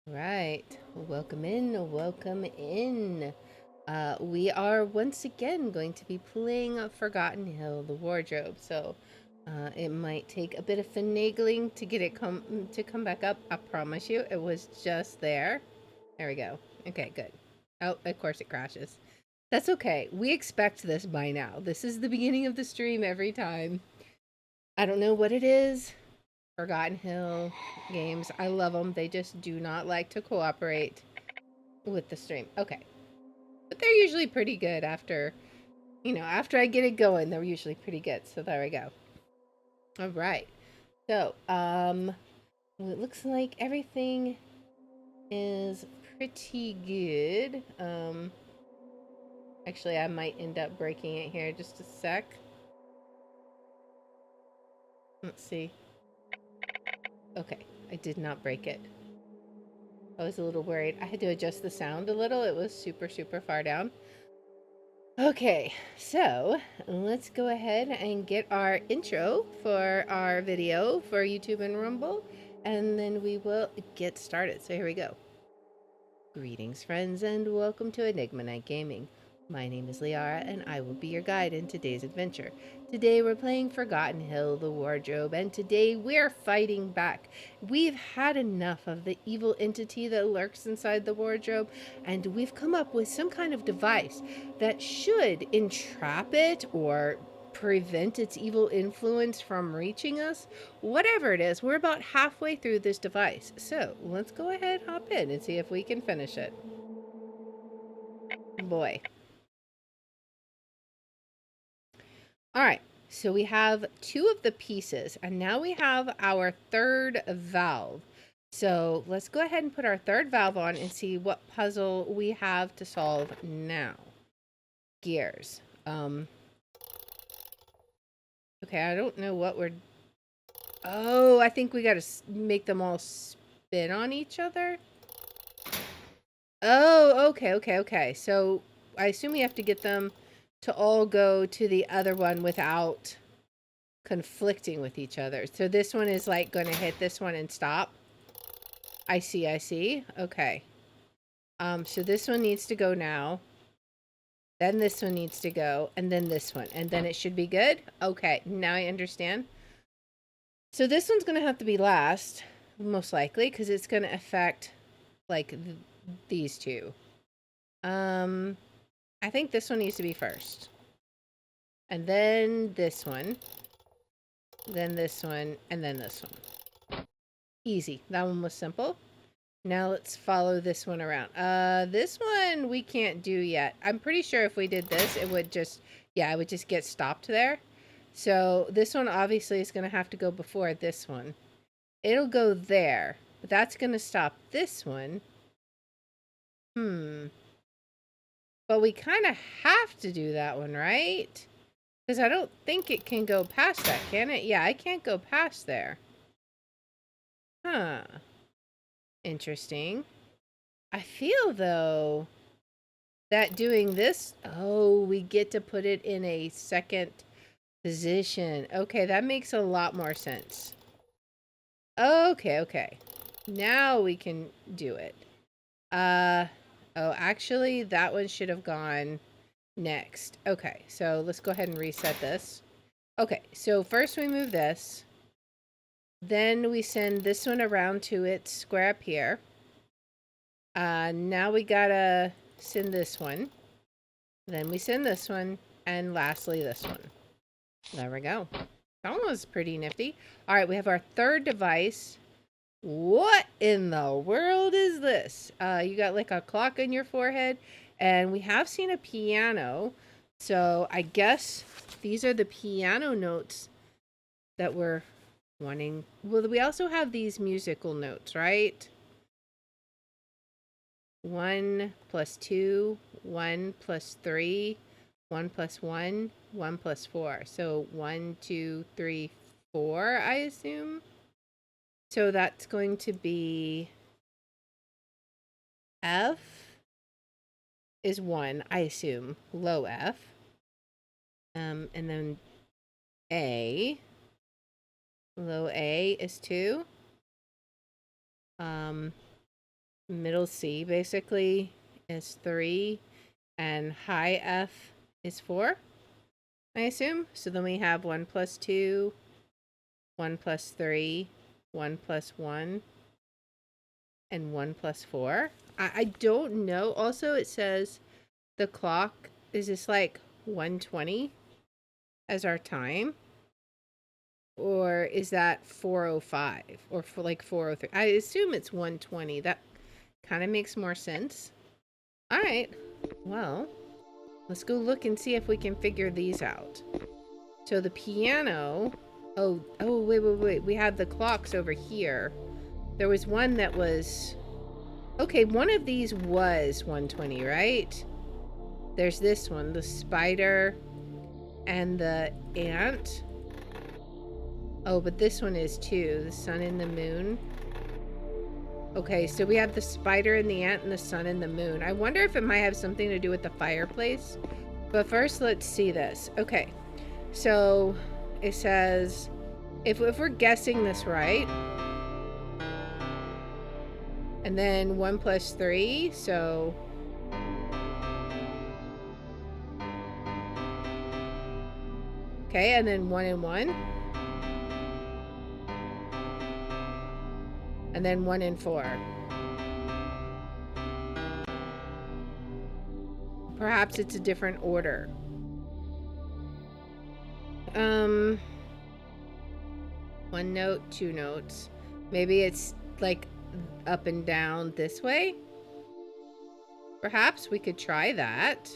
Right. Welcome in. Welcome in. We are once again going to be playing Forgotten Hill, the wardrobe. So it might take a bit of finagling to get it to come back up. I promise you, it was just there. There we go. Okay, good. Oh, of course it crashes. That's okay. We expect this by now. This is the beginning of the stream every time. I don't know what it is. Forgotten Hill games. I love them. They just do not like to cooperate with the stream. Okay. But they're usually pretty good after I get it going, they're usually pretty good. So there we go. All right. So, it looks like everything is pretty good. Actually, I might end up breaking it here just a sec. Let's see. Okay, I did not break it. I was a little worried. I had to adjust the sound a little. It was super, super far down. Okay, so let's go ahead and get our intro for our video for YouTube and Rumble, and then we will get started. So here we go. Greetings, friends, and welcome to Enigma Night Gaming. My name is Liara, and I will be your guide in today's adventure. Today we're playing Forgotten Hill, the Wardrobe, and today we're fighting back. We've had enough of the evil entity that lurks inside the wardrobe, and we've come up with some kind of device that should entrap it or prevent its evil influence from reaching us. Whatever it is, we're about halfway through this device. So let's go ahead, hop in, and see if we can finish it. Boy. All right. So we have two of the pieces, and now we have our third valve. So let's go ahead and put our third valve on and see what puzzle we have to solve now. Gears. Okay, I don't know what we're... Oh, I think we got to make them all spin on each other. Oh, okay. So I assume we have to get them to all go to the other one without conflicting with each other. So this one is like going to hit this one and stop. I see. Okay. So this one needs to go now. Then this one needs to go, and then this one, and then it should be good. Okay, now I understand. So this one's going to have to be last, most likely, because it's going to affect like these two. I think this one needs to be first. And then this one. Then this one. And then this one. Easy. That one was simple. Now let's follow this one around. This one we can't do yet. I'm pretty sure if we did this, it would just get stopped there. So this one obviously is going to have to go before this one. It'll go there. But that's going to stop this one. But we kind of have to do that one, right? Because I don't think it can go past that, can it? Yeah, I can't go past there. Huh. Interesting. I feel, though, that doing this... Oh, we get to put it in a second position. Okay, that makes a lot more sense. Okay. Now we can do it. Oh, actually, that one should have gone next. Okay, so let's go ahead and reset this. Okay, so first we move this. Then we send this one around to its square up here. Now we gotta send this one. Then we send this one. And lastly, this one. There we go. That one was pretty nifty. All right, we have our third device. What in the world is this? You got like a clock on your forehead. And we have seen a piano. So I guess these are the piano notes that we're wanting. Well, we also have these musical notes, right? 1 plus 2, 1 plus 3, 1 plus 1, 1 plus 4. So 1, 2, 3, 4, I assume. So that's going to be F is 1, I assume, low F. And then A, low A is 2. Middle C basically is 3, and high F is 4, I assume. So then we have 1 plus 2, 1 plus 3, 1 plus 1, and 1 plus 4. I don't know. Also, it says the clock, is this like 1:20 as our time? Or is that 4:05 or for like 4:03? I assume it's 1:20. That kind of makes more sense. All right. Well, let's go look and see if we can figure these out. So the piano, wait. We have the clocks over here. There was one that was, okay, one of these was 1:20, right? There's this one, the spider and the ant. Oh, but this one is too, the sun and the moon. Okay, so we have the spider and the ant and the sun and the moon. I wonder if it might have something to do with the fireplace. But first, let's see this. Okay, so it says, if we're guessing this right, and then 1 plus 3, so... Okay, and then 1 and 1. And then 1 and 4. Perhaps it's a different order. 1 note, 2 notes. Maybe it's like up and down this way. Perhaps we could try that.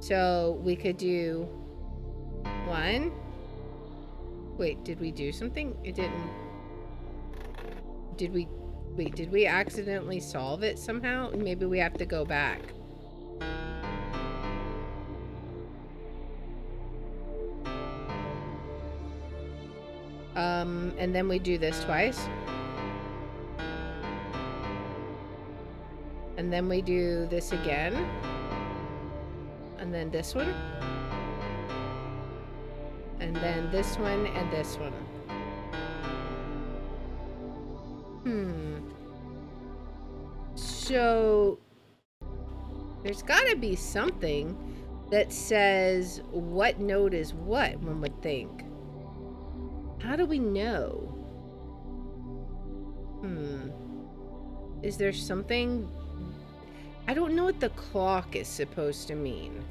So we could do 1. Wait, did we do something? It didn't. Did we? Wait, did we accidentally solve it somehow? Maybe we have to go back. And then we do this twice. And then we do this again. And then this one. And then this one and this one. So there's gotta be something that says what note is what, one would think. How do we know? Is there something? I don't know what the clock is supposed to mean.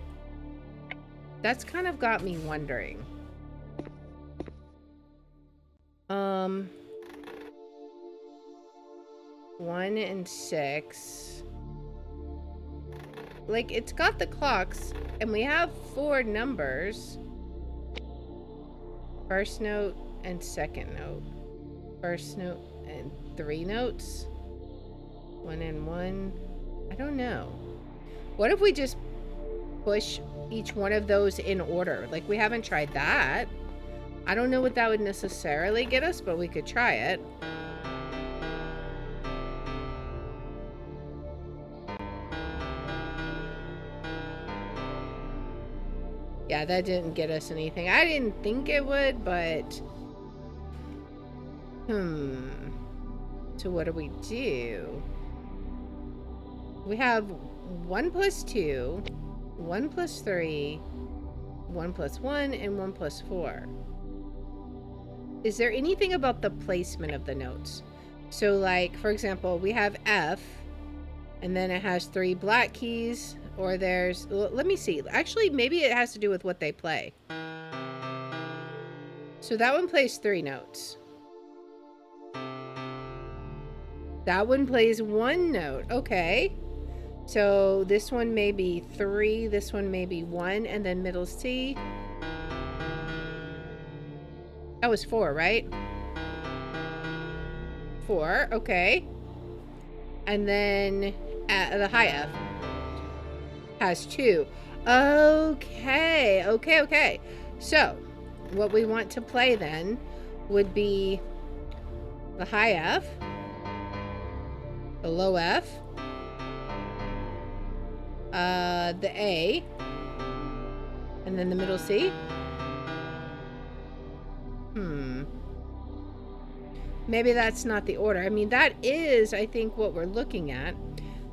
That's kind of got me wondering. 1 and 6. Like, it's got the clocks, and we have 4 numbers. First note and second note. First note and 3 notes. 1 and 1. I don't know. What if we just push each one of those in order? Like, we haven't tried that. I don't know what that would necessarily get us, but we could try it. Yeah, that didn't get us anything. I didn't think it would, but... So what do we do? We have 1 plus 2, 1 plus 3, 1 plus 1, and 1 plus 4. Is there anything about the placement of the notes? So, like, for example, we have F, and then it has 3 black keys, or there's... Let me see. Actually, maybe it has to do with what they play. So that one plays 3 notes. That one plays 1 note. Okay. So this one may be 3, this one may be 1, and then middle C. That was 4, right? 4, okay. And then the high F has 2. Okay. So what we want to play then would be the high F, the low F, the A, and then the middle C. maybe that's not the order. I mean, that is, I think, what we're looking at.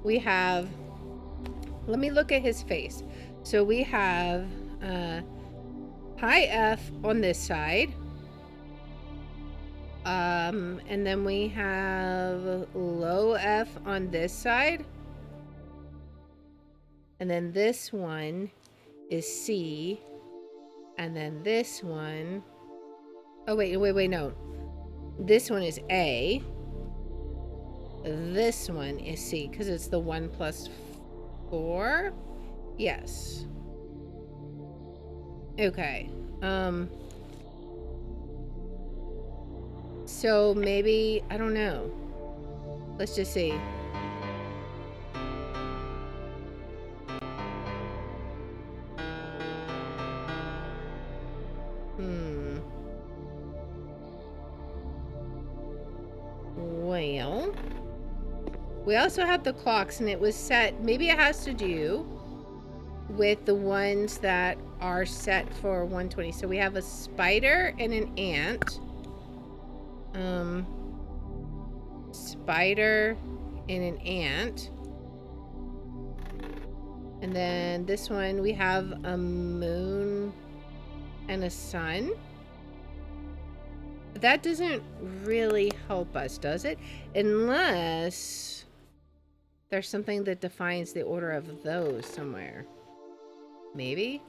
We have, let me look at his face. So we have high F on this side. And then we have low F on this side. And then this one is C. And then this one, oh wait, no. This one is A. This one is C, because it's the 1 plus 4. Yes. Okay. So maybe, I don't know. Let's just see. Well, we also have the clocks, and it was set, maybe it has to do with the ones that are set for 120. So we have a spider and an ant. Spider and an ant. And then this one, we have a moon and a sun. But that doesn't really help us, does it? Unless there's something that defines the order of those somewhere. Maybe?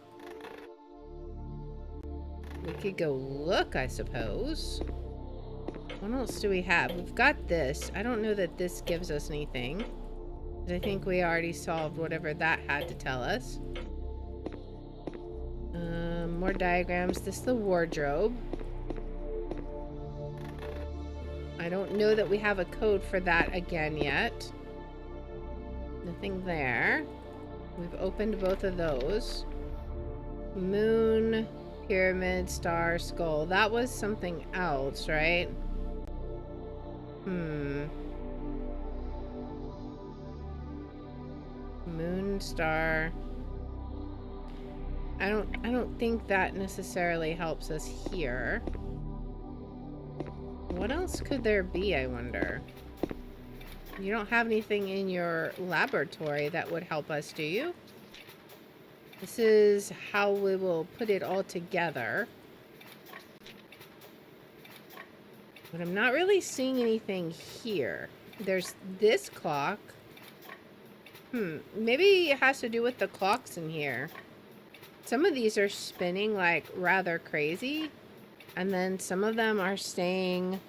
We could go look, I suppose. What else do we have? We've got this. I don't know that this gives us anything. I think we already solved whatever that had to tell us. More diagrams. This is the wardrobe. I don't know that we have a code for that again yet. Nothing there. We've opened both of those. Moon, pyramid, star, skull. That was something else, right? Moon, star. I don't think that necessarily helps us here. What else could there be, I wonder? You don't have anything in your laboratory that would help us, do you? This is how we will put it all together. But I'm not really seeing anything here. There's this clock. Maybe it has to do with the clocks in here. Some of these are spinning like rather crazy. And then some of them are staying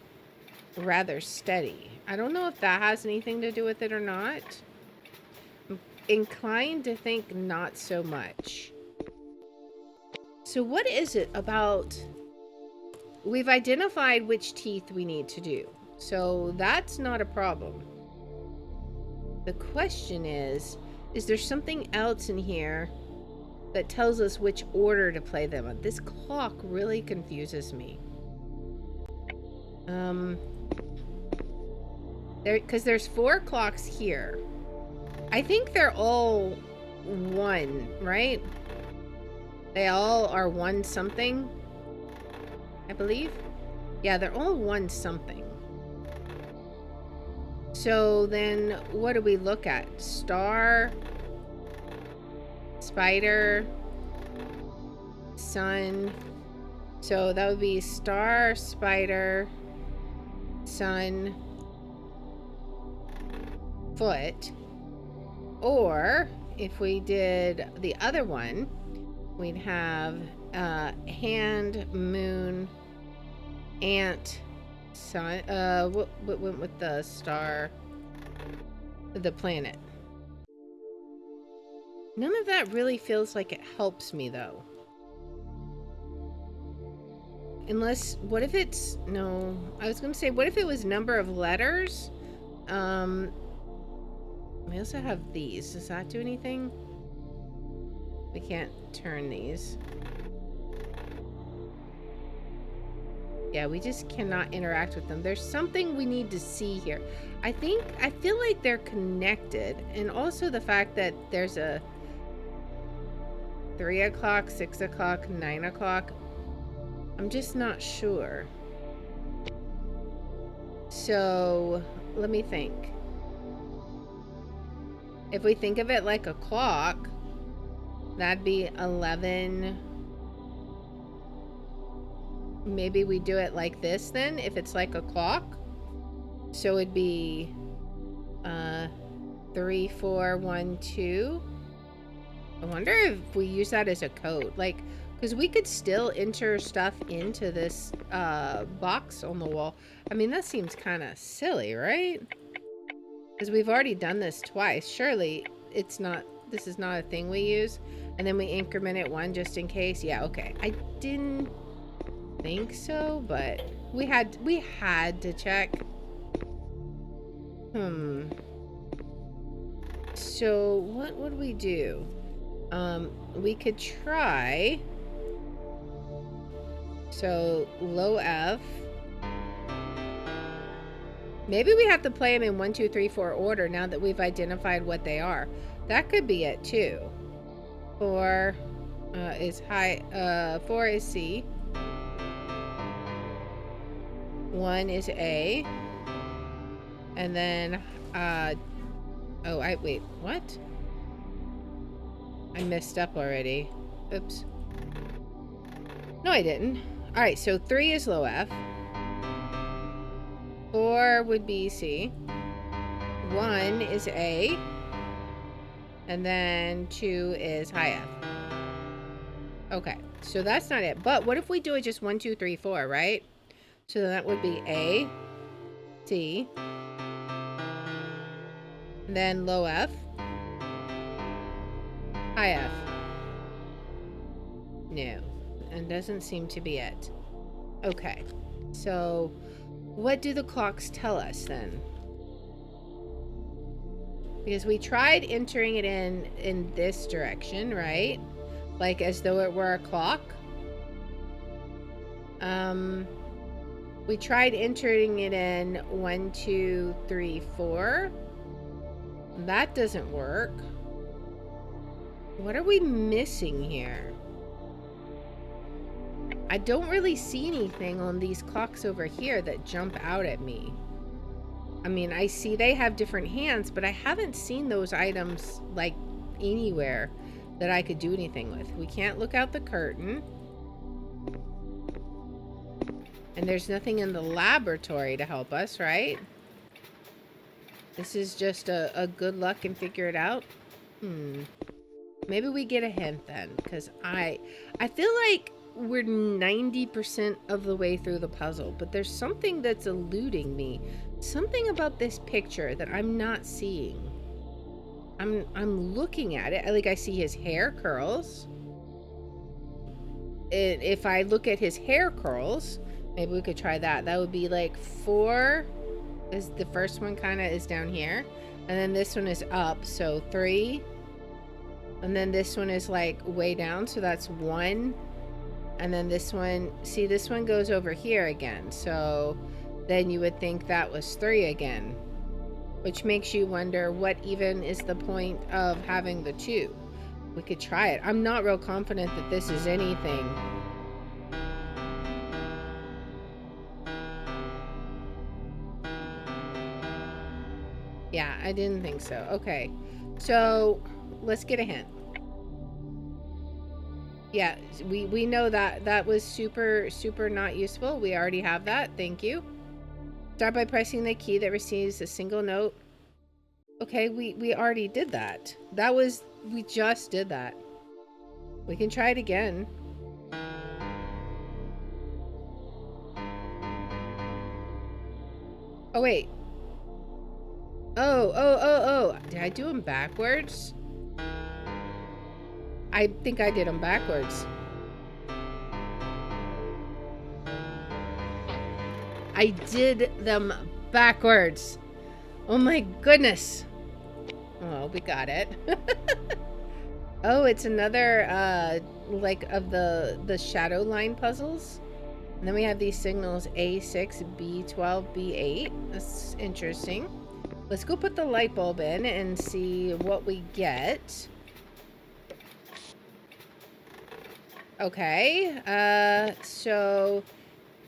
rather steady. I don't know if that has anything to do with it or not. I'm inclined to think not so much. So what is it about... We've identified which teeth we need to do. So that's not a problem. The question is there something else in here that tells us which order to play them in? This clock really confuses me. Because there's 4 clocks here. I think they're all 1, right? They all are 1 something, I believe. Yeah, they're all 1 something. So then what do we look at? Star, spider, sun. So that would be star, spider, sun, foot. Or if we did the other one, we'd have hand, moon, ant, sun. What went with the star? The planet. None of that really feels like it helps me, though. Unless, what if it's, no, I was going to say, what if it was number of letters? We also have these. Does that do anything? We can't turn these. Yeah, we just cannot interact with them. There's something we need to see here. I feel like they're connected. And also the fact that there's a 3 o'clock, 6 o'clock, 9 o'clock. I'm just not sure. So let me think. If we think of it like a clock, that'd be 11. Maybe we do it like this then, if it's like a clock. So it'd be 3, 4, 1, 2. I wonder if we use that as a code, like, because we could still enter stuff into this box on the wall. I mean, that seems kind of silly, right? Because we've already done this twice. Surely it's not, this is not a thing we use. And then we increment it 1 just in case. Yeah, okay. I didn't think so, but we had to check. So what would we do? We could try. So low F. Maybe we have to play them in 1, 2, 3, 4 order now that we've identified what they are. That could be it too. 4 is high. 4 is C. 1 is A. And then oh, wait, what? I messed up already. Oops. No, I didn't. All right, so 3 is low F. 4 would be C. 1 is A. And then 2 is high F. Okay, so that's not it. But what if we do it just 1, 2, 3, 4, right? So that would be A, C, then low F, high F. No, and doesn't seem to be it. Okay, so what do the clocks tell us then? Because we tried entering it in this direction, right? Like as though it were a clock. We tried entering it in 1, 2, 3, 4. That doesn't work. What are we missing here? I don't really see anything on these clocks over here that jump out at me. I mean, I see they have different hands, but I haven't seen those items like anywhere that I could do anything with. We can't look out the curtain. And there's nothing in the laboratory to help us, right? This is just a good luck and figure it out. Maybe we get a hint then, because I feel like we're 90% of the way through the puzzle, but there's something that's eluding me. Something about this picture that I'm not seeing. I'm looking at it. Like I see his hair curls. And if I look at his hair curls, maybe we could try that. That would be like 4 is the first one, kind of is down here. And then this one is up, so 3. And then this one is like way down, so that's 1. And then this one, see, this one goes over here again. So then you would think that was 3 again. Which makes you wonder what even is the point of having the 2. We could try it. I'm not real confident that this is anything. Yeah, I didn't think so. Okay, so let's get a hint. Yeah, we know that was super not useful. We already have that. Thank you. Start by pressing the key that receives a single note. Okay, we already did that. We just did that. We can try it again. Oh, wait. Oh. Did I do them backwards? I think I did them backwards. I did them backwards. Oh my goodness. Oh, we got it. Oh, it's another, like, of the shadow line puzzles. And then we have these signals A6, B12, B8. That's interesting. Let's go put the light bulb in and see what we get. Okay, so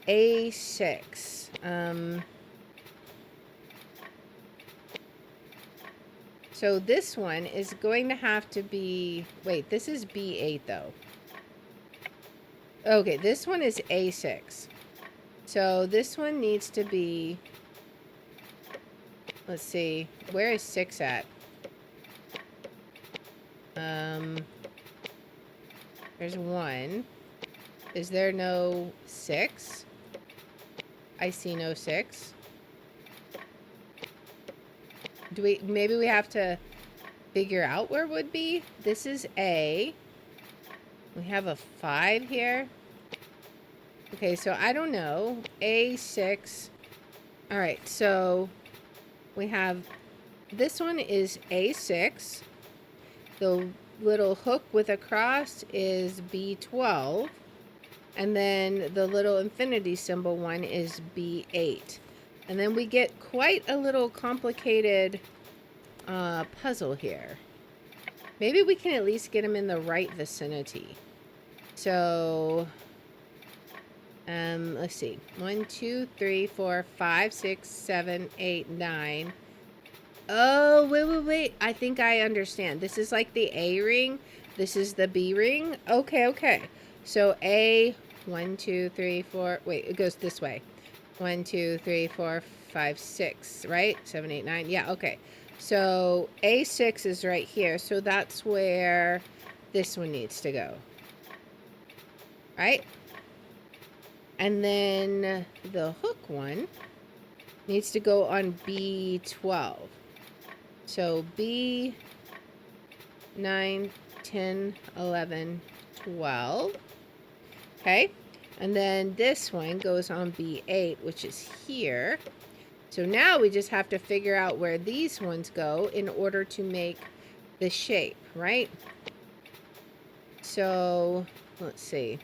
A6. So this one is going to have to be, wait, this is B8 though. Okay, this one is A6. So this one needs to be, let's see, where is 6 at? There's 1. Is there no 6? I see no 6. Maybe we have to figure out where it would be? This is A. We have a 5 here. Okay, so I don't know. A6. All right, so we have, this one is A6. The little hook with a cross is B12. And then the little infinity symbol one is B8. And then we get quite a little complicated puzzle here. Maybe we can at least get them in the right vicinity. So, let's see. 1, 2, 3, 4, 5, 6, 7, 8, 9. Oh, wait. I think I understand. This is like the A ring. This is the B ring. Okay. So A, 1, 2, 3, 4. Wait, it goes this way. 1, 2, 3, 4, 5, 6, right? 7, 8, 9. Yeah, okay. So A6 is right here. So that's where this one needs to go. Right? And then the hook one needs to go on B12. So B, 9, 10, 11, 12. Okay. And then this one goes on B8, which is here. So now we just have to figure out where these ones go in order to make the shape, right? So let's see.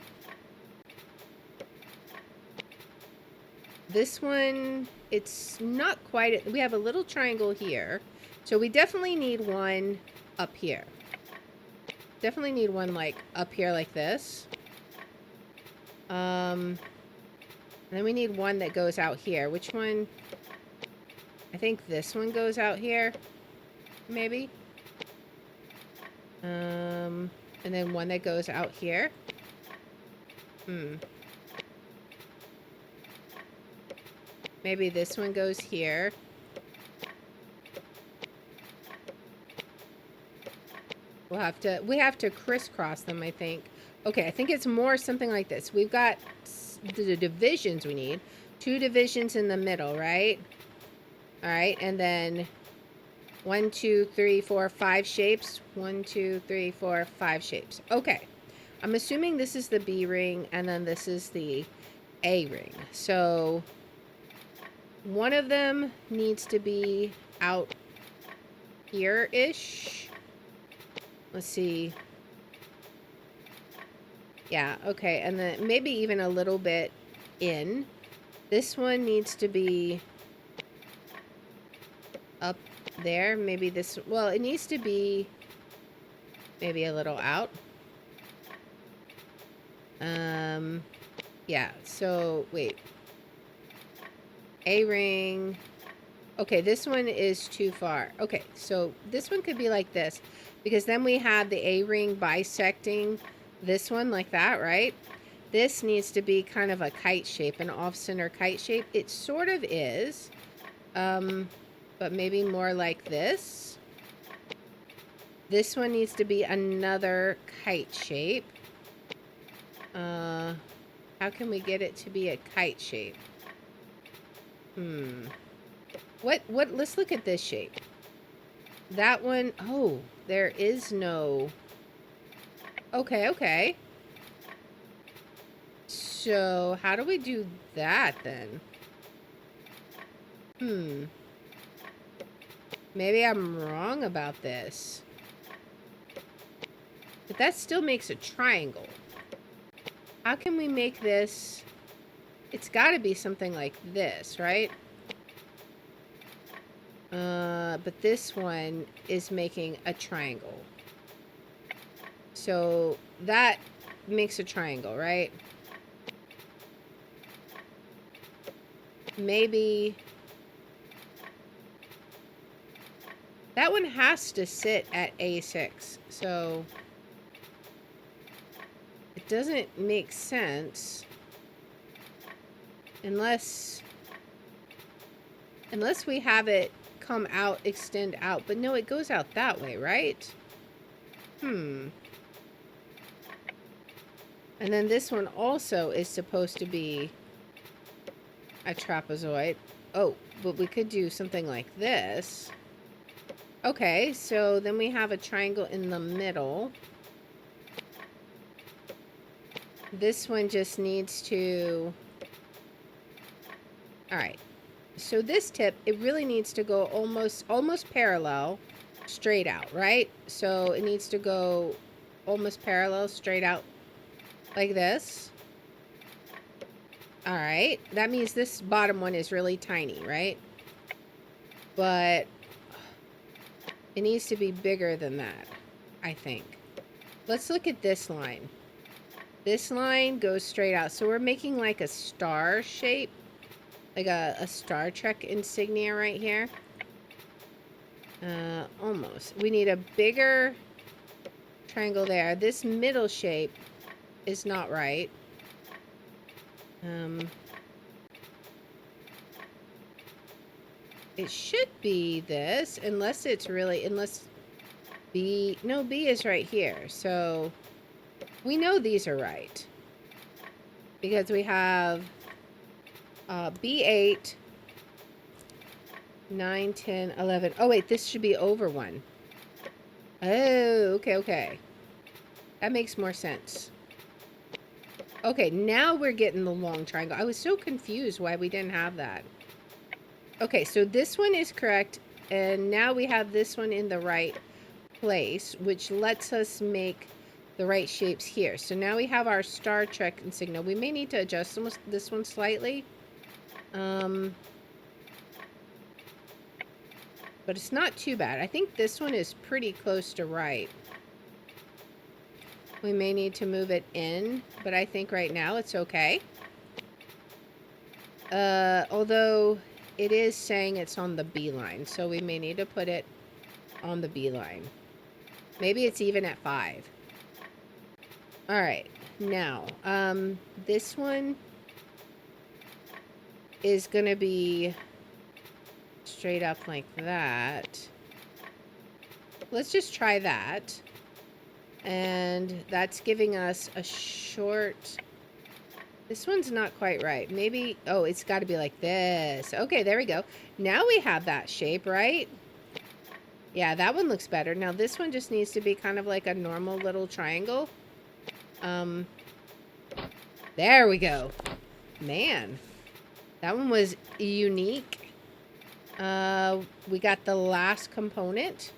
This one, it's not quite, we have a little triangle here. So we definitely need one up here. Definitely need one like up here like this. And then we need one that goes out here. Which one? I think this one goes out here. Maybe. And then one that goes out here. Maybe this one goes here. We have to crisscross them, I think. Okay, I think it's more something like this. We've got the divisions we need. 2 divisions in the middle, right? All right, and then 1, 2, 3, 4, 5 shapes. 1, 2, 3, 4, 5 shapes. Okay, I'm assuming this is the B ring, and then this is the A ring. So one of them needs to be out here-ish. Let's see. Yeah, okay, and then maybe even a little bit in. This one needs to be up there. Maybe this, well, it needs to be maybe a little out. Yeah, so wait. A ring. Okay, this one is too far. Okay, so this one could be like this, because then we have the A ring bisecting this one like that, right? This needs to be kind of a kite shape, an off-center kite shape. It sort of is, but maybe more like this. This one needs to be another kite shape. How can we get it to be a kite shape? Let's look at this shape. That one, oh, there is no... Okay. So, how do we do that, then? Maybe I'm wrong about this. But that still makes a triangle. How can we make this... It's got to be something like this, right? But this one is making a triangle. So that makes a triangle, right? Maybe That one has to sit at A6, so it doesn't make sense unless we have it come out, extend out. But no, it goes out that way, right? And then this one also is supposed to be a trapezoid. Oh, but we could do something like this. Okay, so then we have a triangle in the middle. This one just needs to... Alright, so this tip, it really needs to go almost parallel, straight out, right? So it needs to go almost parallel, straight out, like this. Alright, that means this bottom one is really tiny, right? But it needs to be bigger than that, I think. Let's look at this line. This line goes straight out. So we're making like a star shape. Like a Star Trek insignia right here. Almost. We need a bigger triangle there. This middle shape is not right. It should be this, unless it's really, unless B, no, B is right here. So we know these are right. Because we have B8, 9, 10, 11. Oh, wait, this should be over one. Oh, okay, okay. That makes more sense. Okay, now we're getting the long triangle. I was so confused why we didn't have that. Okay, so this one is correct. And now we have this one in the right place, which lets us make the right shapes here. So now we have our Star Trek insignia. We may need to adjust this one slightly. But it's not too bad. I think this one is pretty close to right. We may need to move it in, but I think right now it's okay. Although it is saying it's on the B line, so we may need to put it on the B line. Maybe it's even at 5. All right, now, this one is going to be straight up like that. Let's just try that. And that's giving us a short... This one's not quite right. Maybe... Oh, it's got to be like this. Okay, there we go. Now we have that shape, right? Yeah, that one looks better. Now this one just needs to be kind of like a normal little triangle. There we go. Man, that one was unique. We got the last component.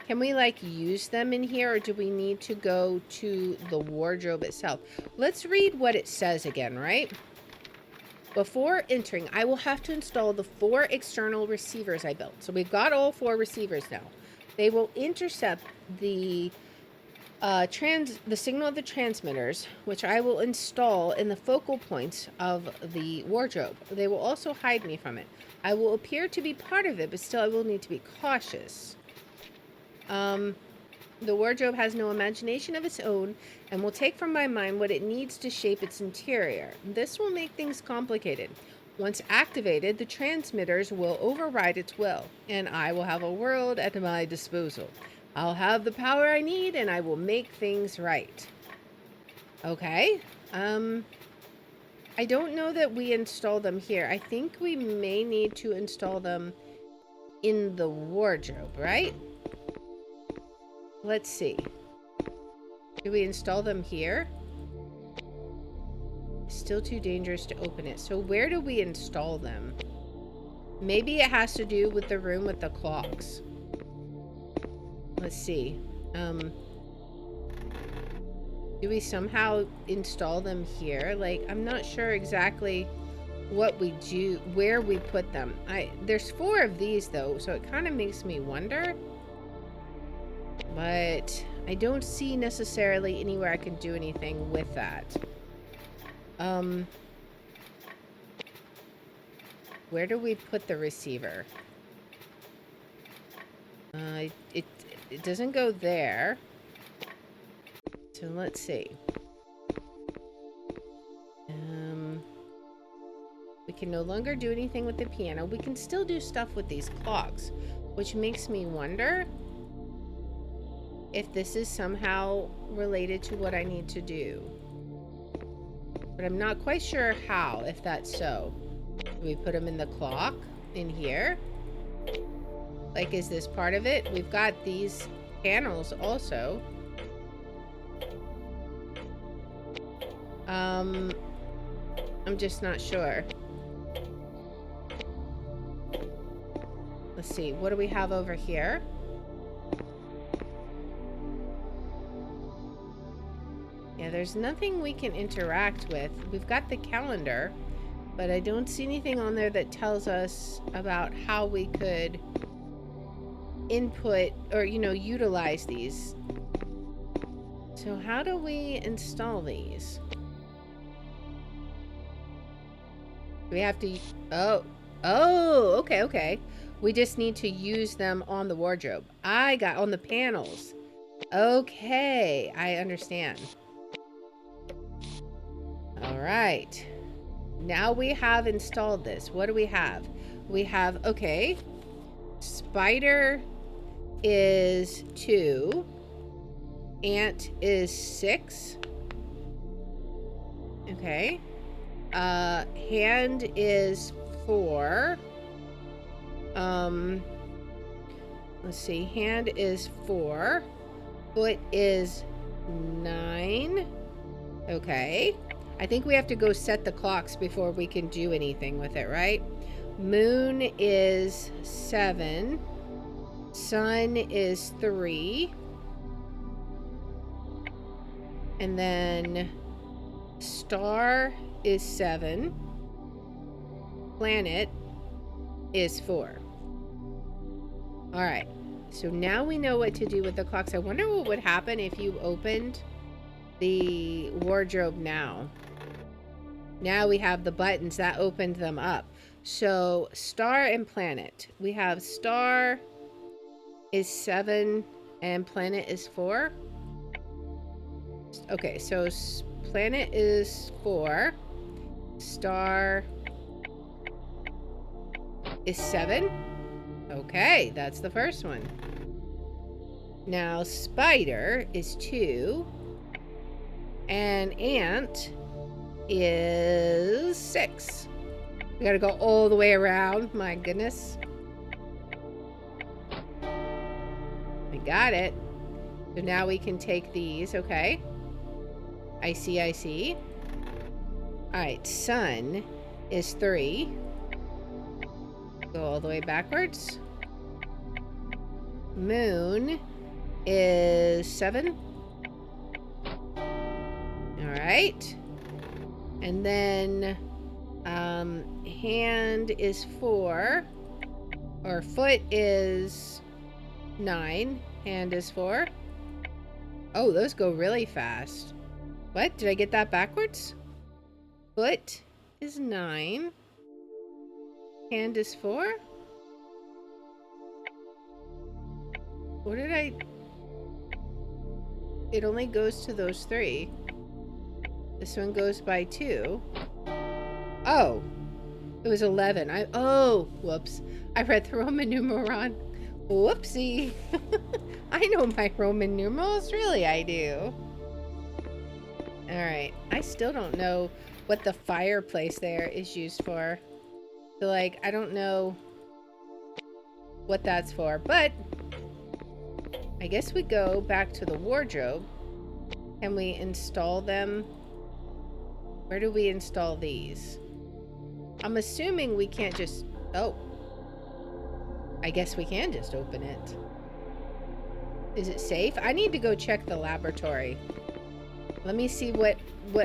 Can we like use them in here, or do we need to go to the wardrobe itself? Let's read what it says again, right? Before entering, I will have to install the 4 external receivers I built. So we've got all 4 receivers now. They will intercept the signal of the transmitters, which I will install in the focal points of the wardrobe. They will also hide me from it. I will appear to be part of it, but still I will need to be cautious. The wardrobe has no imagination of its own and will take from my mind what it needs to shape its interior. This will make things complicated. Once activated, the transmitters will override its will, and I will have a world at my disposal. I'll have the power I need, and I will make things right. Okay. I don't know that we install them here. I think we may need to install them in the wardrobe, right? Let's see. Do we install them here? Still too dangerous to open it. So where do we install them? Maybe it has to do with the room with the clocks. Let's see. Do we somehow install them here? Like, I'm not sure exactly what we do, where we put them. There's 4 of these though, so it kind of makes me wonder. But I don't see necessarily anywhere I can do anything with that. Where do we put the receiver? It doesn't go there. So let's see. We can no longer do anything with the piano. We can still do stuff with these clocks, which makes me wonder if this is somehow related to what I need to do. But I'm not quite sure how, if that's so. Do we put them in the clock in here? Like, is this part of it? We've got these panels also. I'm just not sure. Let's see, what do we have over here? Yeah, there's nothing we can interact with. We've got the calendar, but I don't see anything on there that tells us about how we could input or, you know, utilize these. So how do we install these? We have to... Oh, okay. We just need to use them on the wardrobe. On the panels. Okay, I understand. All right. Now we have installed this. What do we have? We have, okay, spider is 2. Ant is 6. Okay. Hand is 4. Let's see. Hand is 4. Foot is 9. Okay. I think we have to go set the clocks before we can do anything with it, right? Moon is 7. Sun is 3. And then star is 7. Planet is 4. All right. So now we know what to do with the clocks. I wonder what would happen if you opened the wardrobe now. Now we have the buttons that opened them up. So star and planet. We have star is 7 and planet is 4. Okay, so planet is 4. Star is 7. Okay, that's the first one. Now spider is 2. And ant is 6. We gotta go all the way around. My goodness. We got it. So now we can take these. Okay. I see. Alright, sun is 3. Go all the way backwards. Moon is 7. Alright. And then hand is 4. Or foot is 9. Hand is 4. Oh, those go really fast. What? Did I get that backwards? Foot is 9. Hand is 4. What did I... It only goes to those 3. This one goes by 2. Oh. It was 11. Oh, whoops. I read the Roman numeral wrong. Whoopsie. I know my Roman numerals. Really, I do. Alright. I still don't know what the fireplace there is used for. So, like, I don't know what that's for. But I guess we go back to the wardrobe. Can we install them? Where do we install these? I'm assuming we can't just... Oh. I guess we can just open it. Is it safe? I need to go check the laboratory. Let me see what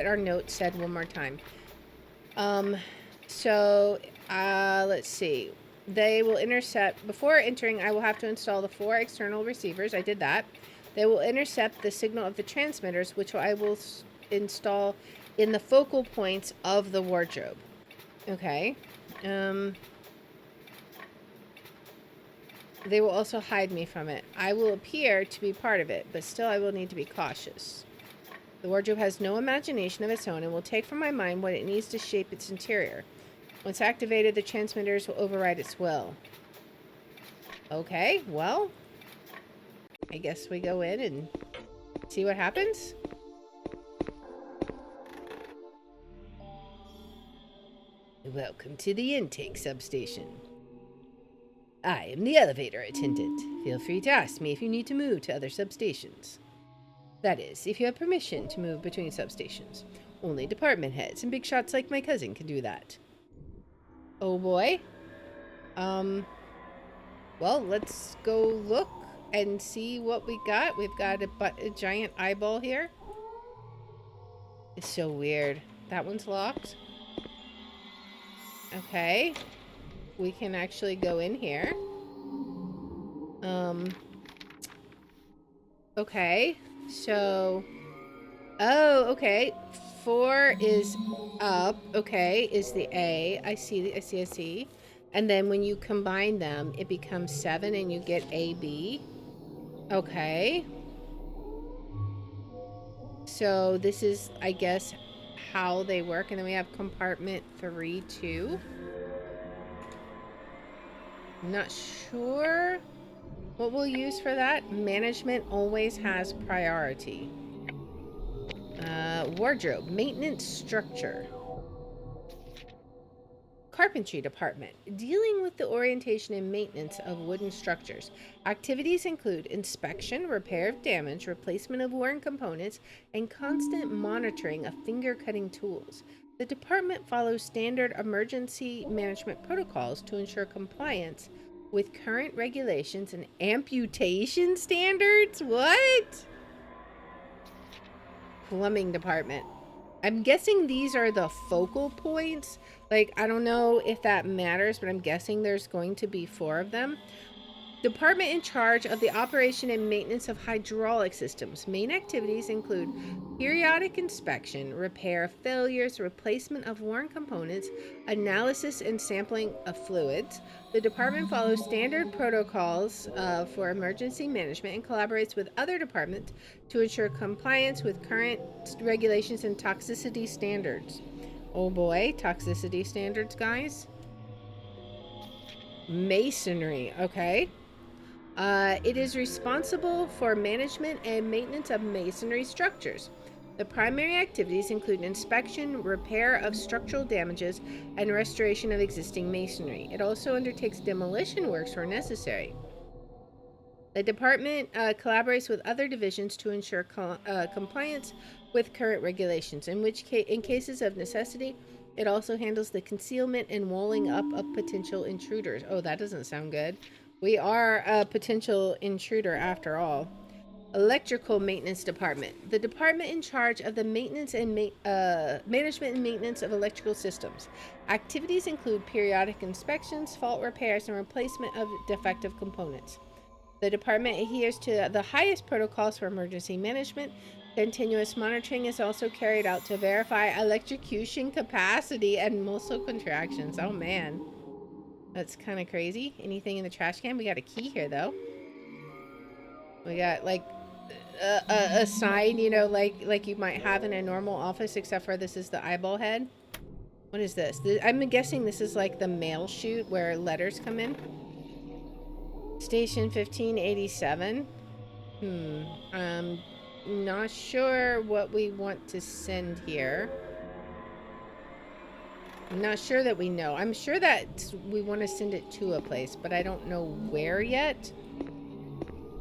our note said one more time. Let's see. They will intercept... Before entering, I will have to install the 4 external receivers. I did that. They will intercept the signal of the transmitters, which I will install in the focal points of the wardrobe. Okay. They will also hide me from it. I will appear to be part of it, but still I will need to be cautious. The wardrobe has no imagination of its own and will take from my mind what it needs to shape its interior. Once activated, the transmitters will override its will. Okay, well, I guess we go in and see what happens. Welcome to the intake substation. I am the elevator attendant. Feel free to ask me if you need to move to other substations. That is, if you have permission to move between substations. Only department heads and big shots like my cousin can do that. Oh boy. Well, let's go look and see what we got. We've got a giant eyeball here. It's so weird. That one's locked. Okay. We can actually go in here. Okay. So, oh, okay. 4 is up. Okay, is the A. I see. And then when you combine them, it becomes 7 and you get AB. Okay. So this is, I guess, how they work. And then we have compartment 3, 2. I'm not sure what we'll use for that. Management always has priority. Wardrobe, maintenance structure. Carpentry department, dealing with the orientation and maintenance of wooden structures. Activities include inspection, repair of damage, replacement of worn components, and constant monitoring of finger cutting tools. The department follows standard emergency management protocols to ensure compliance with current regulations and amputation standards. What? Plumbing department. I'm guessing these are the focal points. Like, I don't know if that matters, but I'm guessing there's going to be 4 of them. Department in charge of the operation and maintenance of hydraulic systems. Main activities include periodic inspection, repair of failures, replacement of worn components, analysis and sampling of fluids. The department follows standard protocols for emergency management and collaborates with other departments to ensure compliance with current regulations and toxicity standards. Oh boy, toxicity standards, guys. Masonry, okay. It is responsible for management and maintenance of masonry structures. The primary activities include inspection, repair of structural damages, and restoration of existing masonry. It also undertakes demolition works where necessary. The department collaborates with other divisions to ensure compliance with current regulations. In cases of necessity, it also handles the concealment and walling up of potential intruders. Oh, that doesn't sound good. We are a potential intruder after all. Electrical maintenance department. The department in charge of the maintenance and management and maintenance of electrical systems. Activities include periodic inspections, fault repairs, and replacement of defective components. The department adheres to the highest protocols for emergency management. Continuous monitoring is also carried out to verify electrocution capacity and muscle contractions. Oh man, that's kind of crazy. Anything in the trash can? We got a key here though. We got like a sign, you know, like you might have in a normal office, except for this is the eyeball head. What is this? I'm guessing this is like the mail chute where letters come in. Station 1587. Not sure what we want to send here. I'm not sure that we know. I'm sure that we want to send it to a place, but I don't know where yet.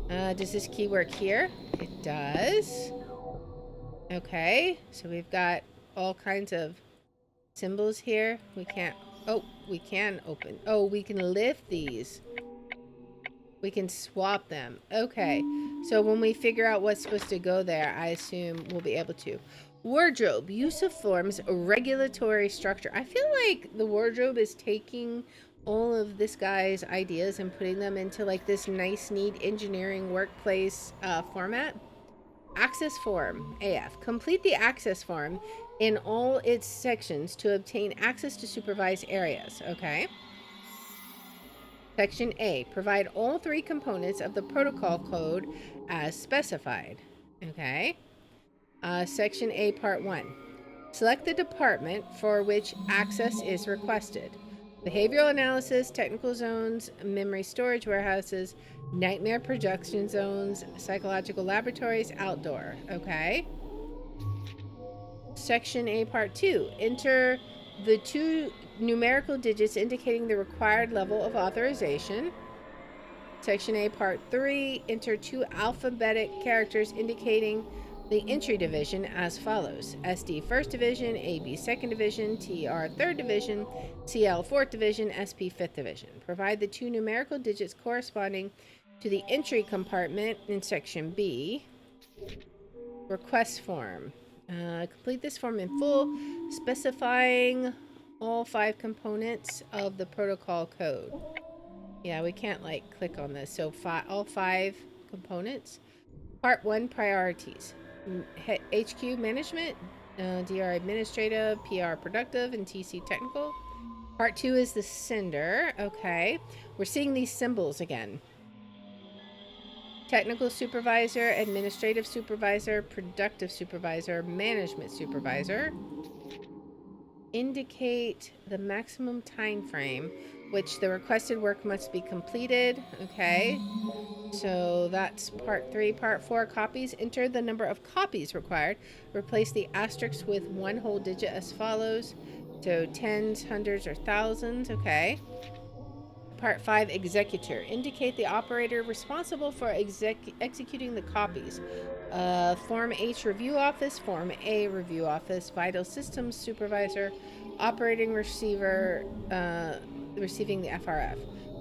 Does this key work here? It does. Okay, so we've got all kinds of symbols here. We can't... Oh, we can open... Oh, we can lift these. We can swap them. Okay, so when we figure out what's supposed to go there, I assume we'll be able to. Wardrobe. Use of forms regulatory structure. I feel like the wardrobe is taking all of this guy's ideas and putting them into like this nice, neat engineering workplace format. Access form, AF. Complete the access form in all its sections to obtain access to supervised areas. Okay. Section A, provide all three components of the protocol code as specified. Okay. Section A, Part 1. Select the department for which access is requested. Behavioral analysis, technical zones, memory storage warehouses, nightmare projection zones, psychological laboratories, outdoor. Okay. Section A, Part 2. Enter the two numerical digits indicating the required level of authorization. Section A, Part 3. Enter two alphabetic characters indicating the entry division as follows: SD 1st Division, AB 2nd Division, TR 3rd Division, CL 4th Division, SP 5th Division. Provide the two numerical digits corresponding to the entry compartment in Section B. Request form. Complete this form in full, specifying all 5 components of the protocol code. Yeah, we can't like click on this. So all 5 components. Part 1, priorities. HQ management, DR administrative, PR productive, and TC technical. Part 2 is the sender. Okay. We're seeing these symbols again. Technical supervisor, administrative supervisor, productive supervisor, management supervisor. Indicate the maximum time frame which the requested work must be completed. Okay. So that's part 3. Part 4, copies. Enter the number of copies required. Replace the asterisk with one whole digit as follows. So tens, hundreds, or thousands. Okay. Part 5, executor. Indicate the operator responsible for executing the copies. Form H, review office. Form A, review office. Vital systems supervisor. Operating receiver, receiving the FRF.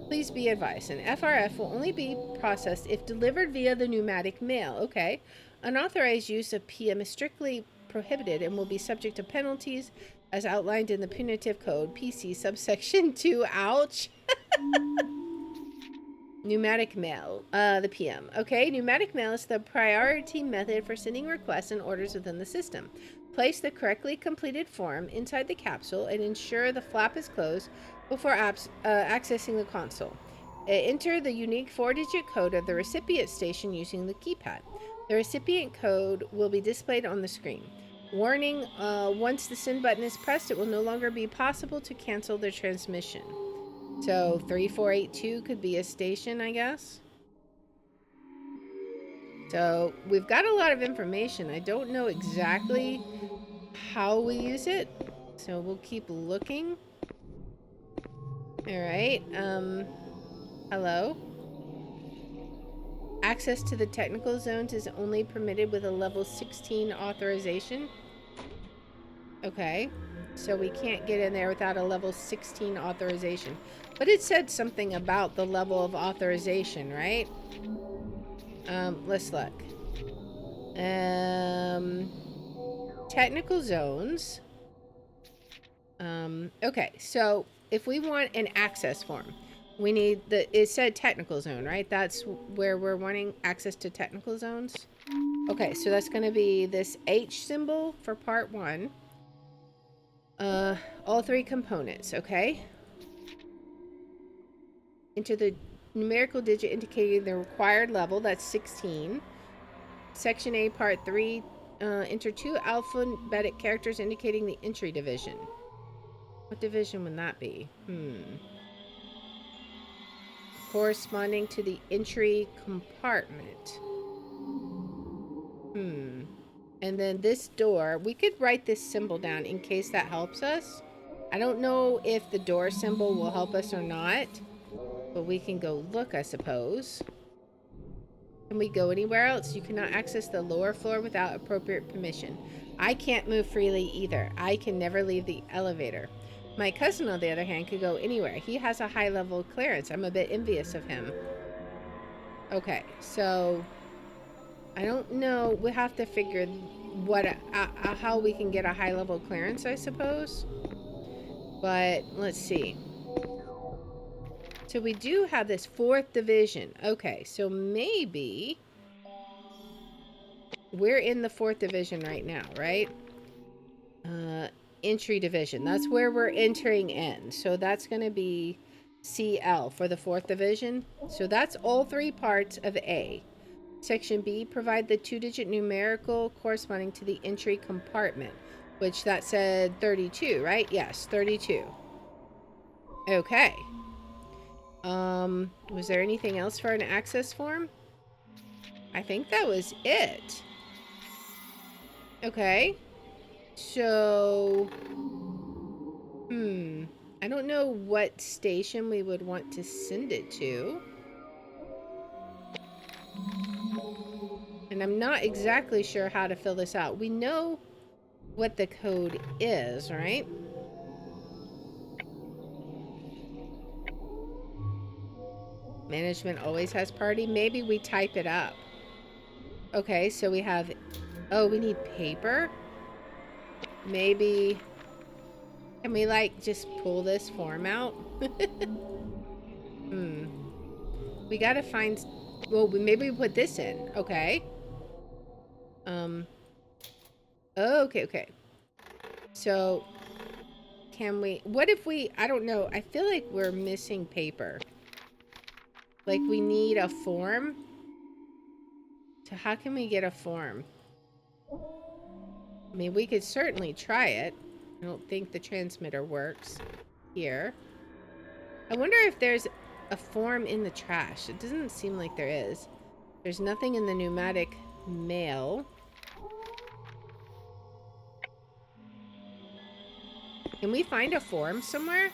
Please be advised, an FRF will only be processed if delivered via the pneumatic mail. Okay. Unauthorized use of PM is strictly prohibited and will be subject to penalties as outlined in the punitive code, PC subsection 2. Ouch. Pneumatic mail, the PM. Okay, pneumatic mail is the priority method for sending requests and orders within the system. Place the correctly completed form inside the capsule and ensure the flap is closed before accessing the console. Enter the unique 4-digit code of the recipient station using the keypad. The recipient code will be displayed on the screen. Warning, once the send button is pressed, it will no longer be possible to cancel the transmission. So 3482 could be a station, I guess. So we've got a lot of information. I don't know exactly how we use it, so we'll keep looking. All right. Hello. Access to the technical zones is only permitted with a level 16 authorization. Okay. So we can't get in there without a level 16 authorization. But it said something about the level of authorization, right? Let's look. Technical zones. Okay, so if we want an access form, we need it said technical zone, right? That's where we're wanting access to technical zones. Okay, so that's going to be this H symbol for part 1. All 3 components, okay? Enter the numerical digit indicating the required level, that's 16. Section A, part 3, enter 2 alphabetic characters indicating the entry division. What division would that be? Corresponding to the entry compartment. And then this door, we could write this symbol down in case that helps us. I don't know if the door symbol will help us or not, but we can go look, I suppose. Can we go anywhere else? You cannot access the lower floor without appropriate permission. I can't move freely either. I can never leave the elevator. My cousin, on the other hand, could go anywhere. He has a high level of clearance. I'm a bit envious of him. Okay, so I don't know. We'll have to figure how we can get a high level clearance, I suppose. But let's see. So we do have this 4th division. Okay, so maybe we're in the 4th division right now, right? Entry division. That's where we're entering in. So that's going to be CL for the 4th division. So that's all 3 parts of A. Section B, provide the 2-digit numerical corresponding to the entry compartment, which that said 32, right? Yes, 32. Okay. Was there anything else for an access form? I think that was it. Okay. So, I don't know what station we would want to send it to. And I'm not exactly sure how to fill this out. We know what the code is, right? Management always has priority. Maybe we type it up. Okay, so we have... Oh, we need paper? Maybe... Can we, like, just pull this form out? We gotta find... Well, maybe we put this in. Okay. Okay. So, can we... What if we... I don't know. I feel like we're missing paper. Like, we need a form. So, how can we get a form? I mean, we could certainly try it. I don't think the transmitter works here. I wonder if there's a form in the trash. It doesn't seem like there is. There's nothing in the pneumatic mail. Can we find a form somewhere?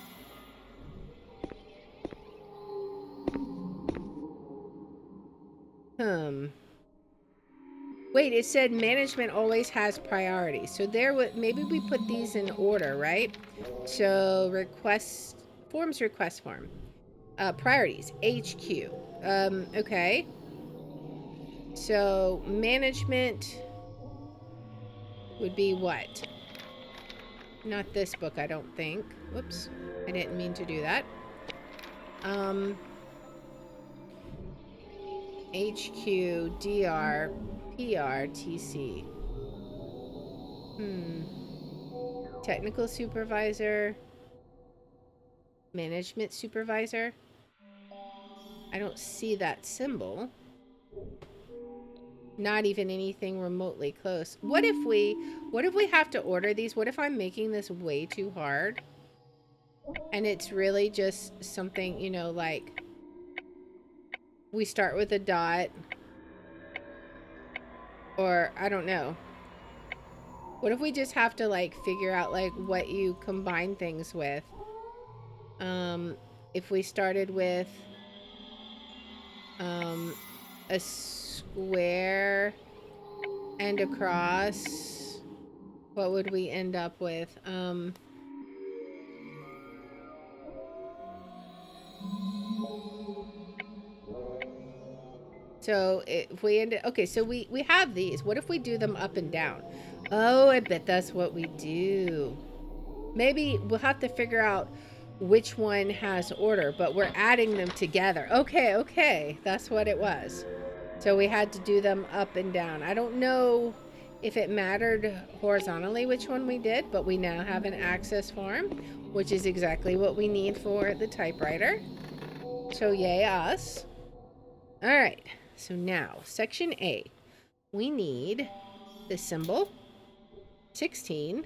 Wait, it said management always has priority. So there would... Maybe we put these in order, right? So request... Forms request form. Priorities. HQ. Okay. So management would be what? Not this book, I don't think. Whoops. I didn't mean to do that. HQ, DR, PR, TC. Technical supervisor. Management supervisor. I don't see that symbol. Not even anything remotely close. What if we have to order these? What if I'm making this way too hard? And it's really just something, you know, like we start with a dot, or I don't know. What if we just have to like figure out like what you combine things with? If we started with a square and a cross, what would we end up with? So if we end it, okay, so we have these. What if we do them up and down? Oh, I bet that's what we do. Maybe we'll have to figure out which one has order, but we're adding them together. Okay, that's what it was. So we had to do them up and down. I don't know if it mattered horizontally which one we did, but we now have an access form, which is exactly what we need for the typewriter. So yay us. All right, so now section A, we need the symbol 16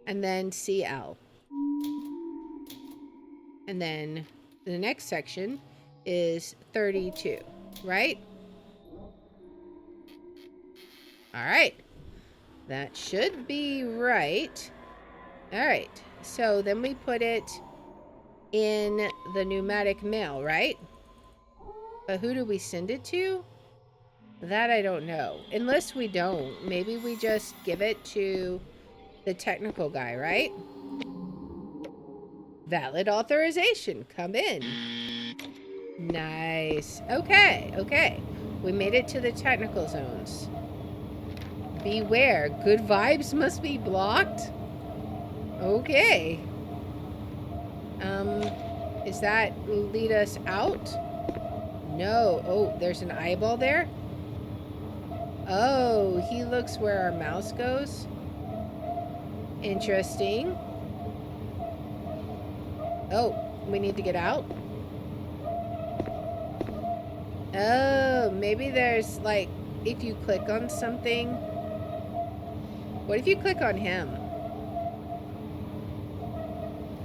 and then CL. And then the next section is 32, right? All right. That should be right. All right. So then we put it in the pneumatic mail, right? But who do we send it to? That I don't know. Unless we don't. Maybe we just give it to the technical guy, right? Valid authorization. Come in. Nice. Okay. We made it to the technical zones. Beware. Good vibes must be blocked. Okay. Does that lead us out? No. Oh, there's an eyeball there? Oh, he looks where our mouse goes. Interesting. Oh, we need to get out? Oh, maybe there's like, if you click on something. What if you click on him?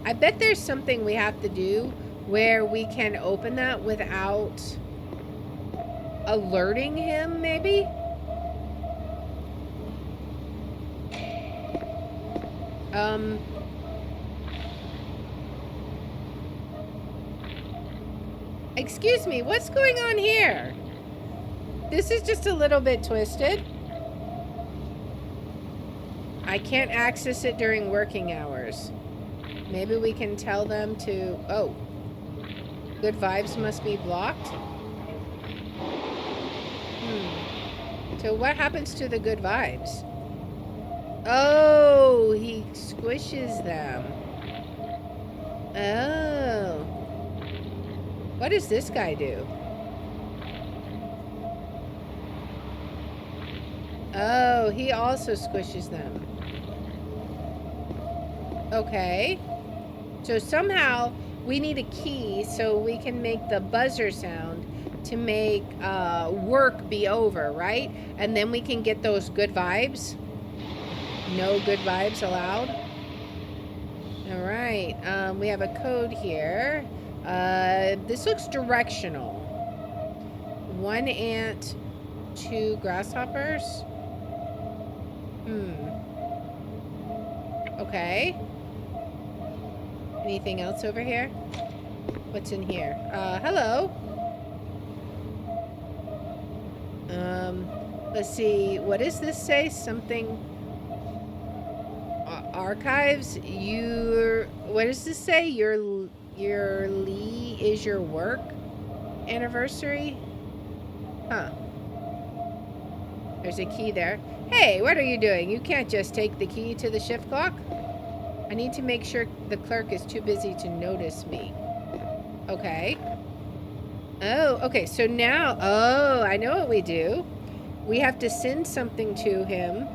I bet there's something we have to do where we can open that without alerting him, maybe? Excuse me, what's going on here? This is just a little bit twisted. I can't access it during working hours. Maybe we can tell them to... Oh. Good vibes must be blocked? So what happens to the good vibes? Oh, he squishes them. Oh. What does this guy do? Oh, he also squishes them. Okay. So somehow we need a key so we can make the buzzer sound to make work be over, right? And then we can get those good vibes. No good vibes allowed. All right. We have a code here. This looks directional. 1 ant, 2 grasshoppers. Okay. Anything else over here? What's in here? Hello. Let's see. What does this say? Something... archives? What does this say? Your Lee is your work anniversary? Huh. There's a key there. Hey, what are you doing? You can't just take the key to the shift clock. I need to make sure the clerk is too busy to notice me. Okay. Oh, okay. So now, I know what we do. We have to send something to him.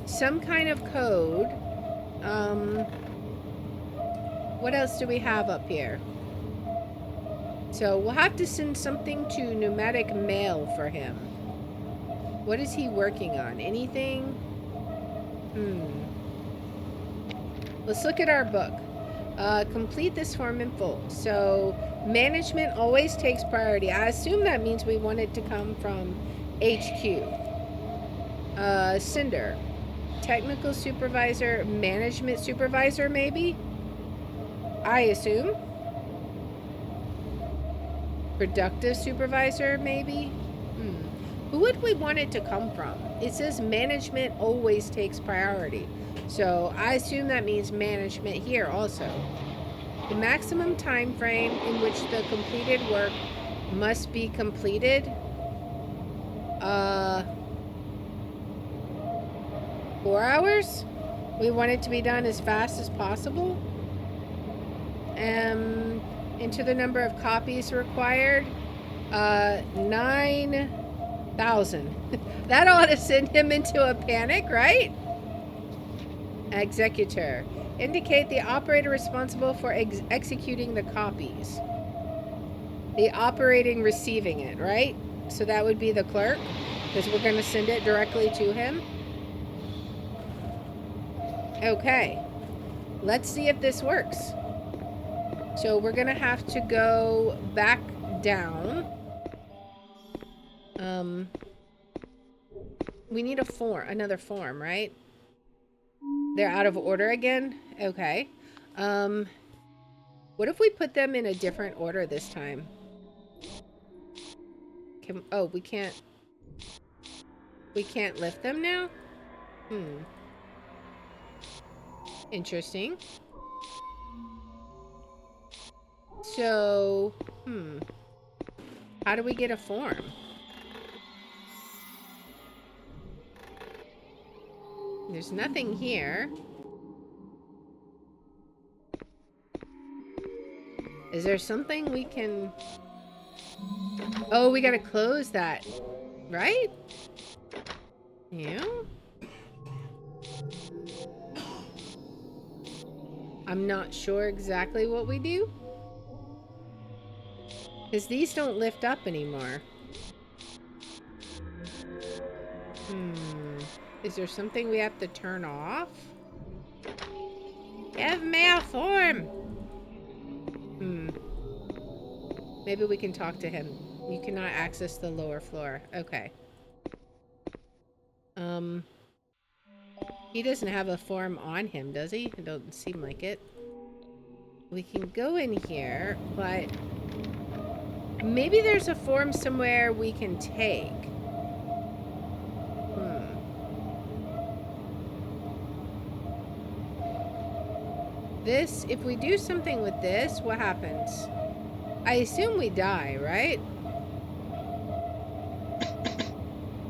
Some kind of code. What else do we have up here? So we'll have to send something to pneumatic mail for him. What is he working on? Anything? Let's look at our book. Complete this form in full. So management always takes priority. I assume that means we want it to come from HQ. Sender. Technical supervisor, management supervisor, maybe? I assume. Productive supervisor, maybe? Who would we want it to come from? It says management always takes priority. So I assume that means management here also. The maximum time frame in which the completed work must be completed. 4 hours? We want it to be done as fast as possible. Into the number of copies required. 9,000. That ought to send him into a panic, right? Executor. Indicate the operator responsible for executing the copies. The operating receiving it, right? So that would be the clerk, because we're going to send it directly to him. Okay. Let's see if this works. So we're going to have to go back down. We need another form, right? They're out of order again? Okay. What if we put them in a different order this time? We can't lift them now? Interesting. So, how do we get a form? There's nothing here. Is there something we can... Oh, we gotta close that, right? Yeah. I'm not sure exactly what we do. Because these don't lift up anymore. Is there something we have to turn off? Give me a form! Maybe we can talk to him. You cannot access the lower floor. Okay. He doesn't have a form on him, does he? It doesn't seem like it. We can go in here, but maybe there's a form somewhere we can take. This, if we do something with this, what happens? I assume we die, right?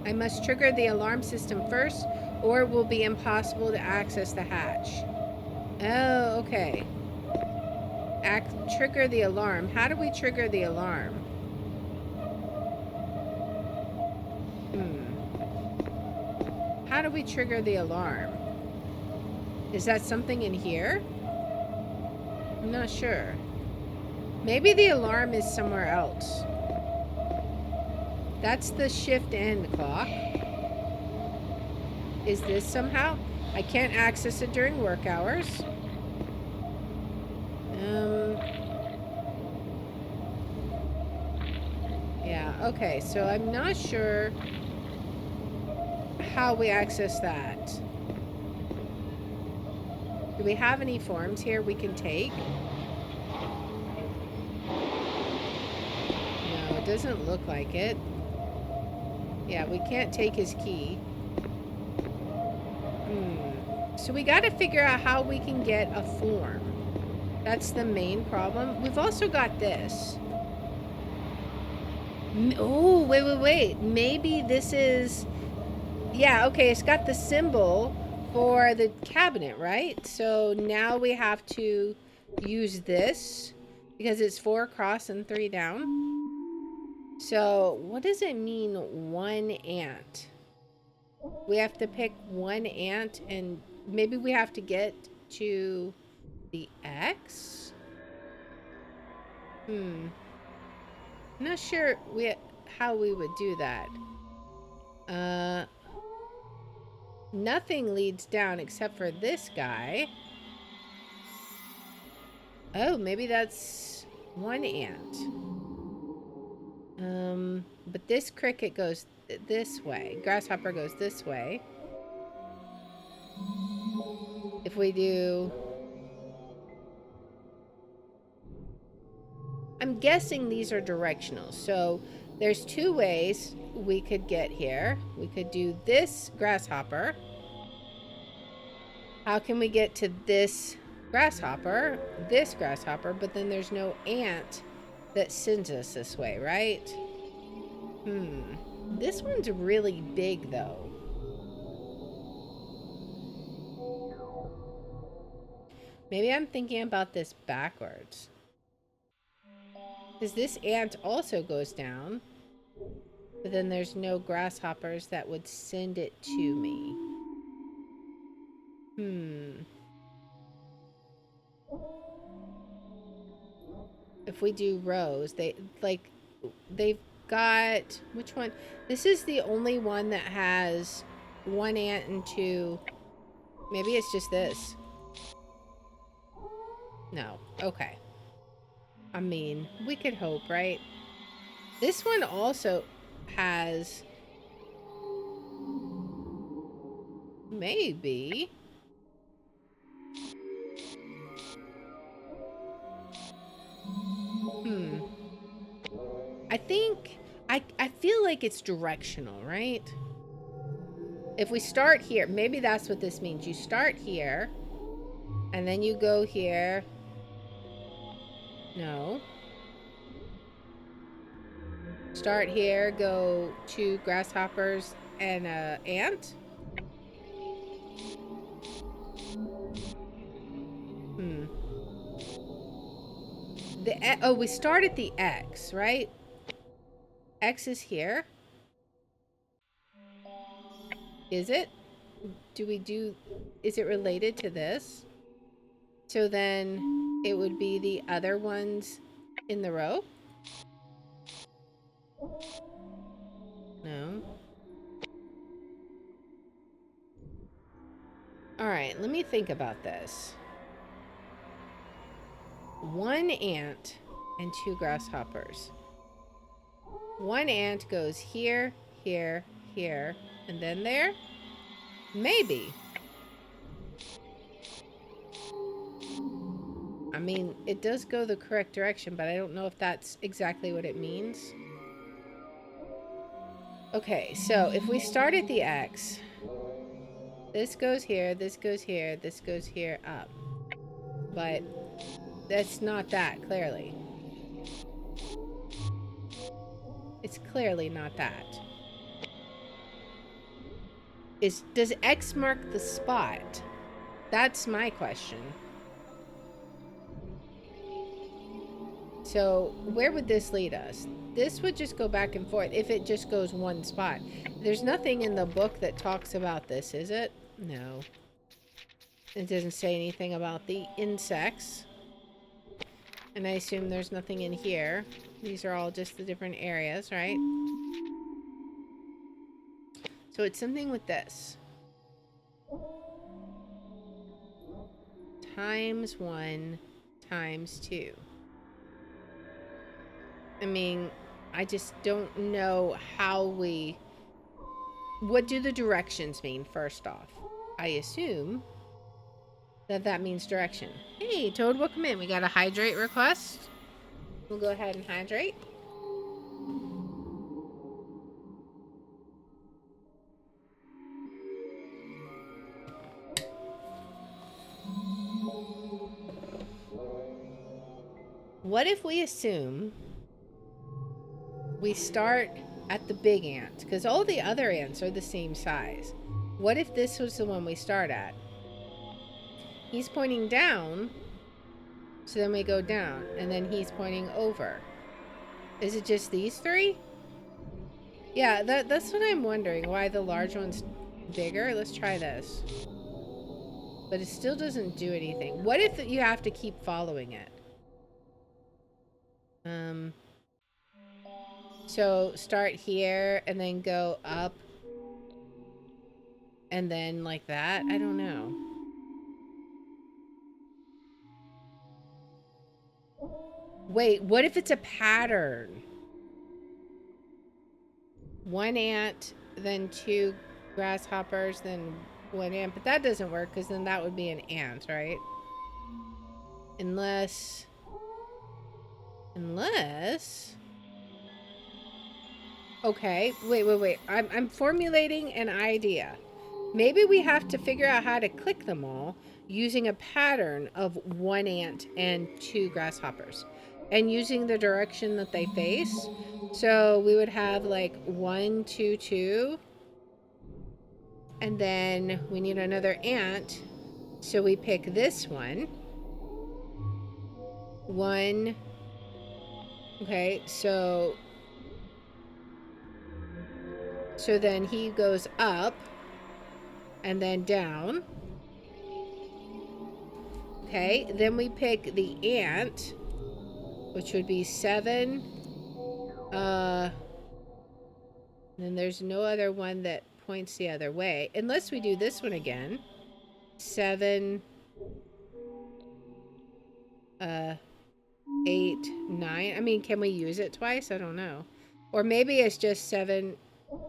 I must trigger the alarm system first, or it will be impossible to access the hatch. Oh, okay. Trigger the alarm. How do we trigger the alarm? How do we trigger the alarm? Is that something in here? I'm not sure. Maybe the alarm is somewhere else. That's the shift end clock. Is this somehow? I can't access it during work hours. Yeah, okay, so I'm not sure how we access that. Do we have any forms here we can take? No, it doesn't look like it. Yeah, we can't take his key. So we got to figure out how we can get a form. That's the main problem. We've also got this. Oh, wait. Maybe this is... Yeah, okay, it's got the symbol for the cabinet, right? So now we have to use this because it's 4 across and 3 down. So what does it mean, 1 ant? We have to pick 1 ant, and maybe we have to get to the X? Not sure how we would do that. Nothing leads down except for this guy. Oh, maybe that's 1 ant. But this cricket goes this way. Grasshopper goes this way. If we do... I'm guessing these are directional. So there's 2 ways we could get here. We could do this grasshopper. How can we get to this grasshopper? This grasshopper, but then there's no ant that sends us this way, right? This one's really big, though. Maybe I'm thinking about this backwards. Because this ant also goes down, but then there's no grasshoppers that would send it to me. If we do rows, they've got... Which one? This is the only one that has 1 ant and 2... Maybe it's just this. No. Okay. I mean, we could hope, right? This one also has... Maybe. I think... I feel like it's directional, right? If we start here, maybe that's what this means. You start here, and then you go here. No. Start here, go 2 grasshoppers and an ant. Oh, we start at the X, right? X is here. Is it? Is it related to this? So then it would be the other ones in the row? No. All right, let me think about this. 1 ant and 2 grasshoppers. 1 ant goes here, here, here, and then there? Maybe. I mean, it does go the correct direction, but I don't know if that's exactly what it means. Okay, so if we start at the X, this goes here, this goes here, this goes here, up. But that's not that, clearly. It's clearly not that. Does X mark the spot? That's my question. So where would this lead us? This would just go back and forth if it just goes one spot. There's nothing in the book that talks about this, is it? No. It doesn't say anything about the insects. And I assume there's nothing in here. These are all just the different areas, right? So it's something with this. Times 1 times 2. I mean, I just don't know how we... What do the directions mean, first off? I assume that means direction. Hey, Toad, welcome in. We got a hydrate request. We'll go ahead and hydrate. What if we assume we start at the big ant? Because all the other ants are the same size. What if this was the one we start at? He's pointing down, so then we go down, and then he's pointing over. Is it just these 3? Yeah, that's what I'm wondering, why the large one's bigger. Let's try this. But it still doesn't do anything. What if you have to keep following it? So start here and then go up and then like that? I don't know. Wait, what if it's a pattern? 1 ant, then 2 grasshoppers, then 1 ant. But that doesn't work because then that would be an ant, right? Unless... Okay, wait. I'm formulating an idea. Maybe we have to figure out how to click them all using a pattern of 1 ant and 2 grasshoppers. And using the direction that they face. So we would have like 1, 2, 2. And then we need another ant. So we pick this one. 1. Okay, so then he goes up and then down. Okay, then we pick the ant, which would be 7. Then there's no other one that points the other way, unless we do this one again. 7, 8, 9. I mean, can we use it twice? I don't know. Or maybe it's just 7,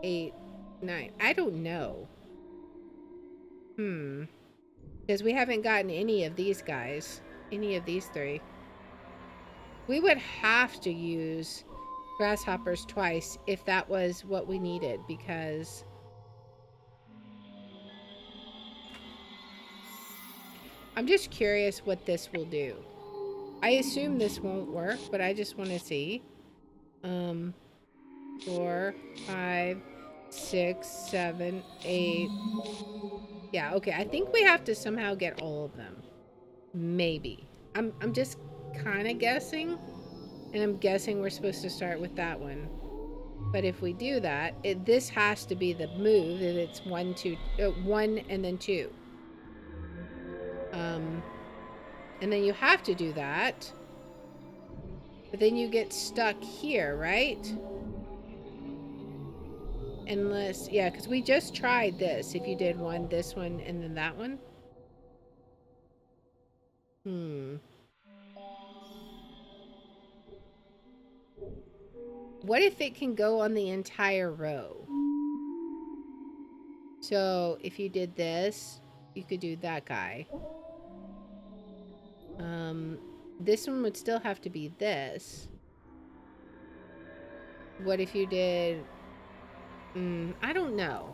8, 9. I don't know. Because we haven't gotten any of these guys. Any of these 3. We would have to use grasshoppers twice if that was what we needed, because I'm just curious what this will do. I assume this won't work, but I just want to see. 4, 5, 6, 7, 8. Yeah, okay. I think we have to somehow get all of them. Maybe. I'm just kind of guessing. And I'm guessing we're supposed to start with that one. But if we do that, this has to be the move. That it's 1, 2, 1 and then 2. And then you have to do that. But then you get stuck here, right? Unless, yeah, because we just tried this. If you did one, this one, and then that one. What if it can go on the entire row? So if you did this, you could do that guy. This one would still have to be this. What if you did... I don't know.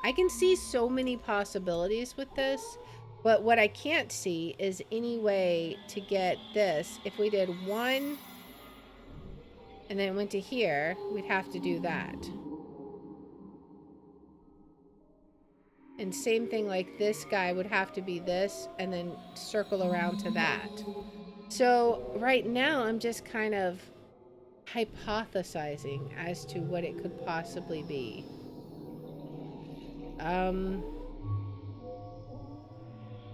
I can see so many possibilities with this, but what I can't see is any way to get this. If we did one and then went to here, we'd have to do that. And same thing, like this guy would have to be this and then circle around to that. So right now I'm just kind of hypothesizing as to what it could possibly be. I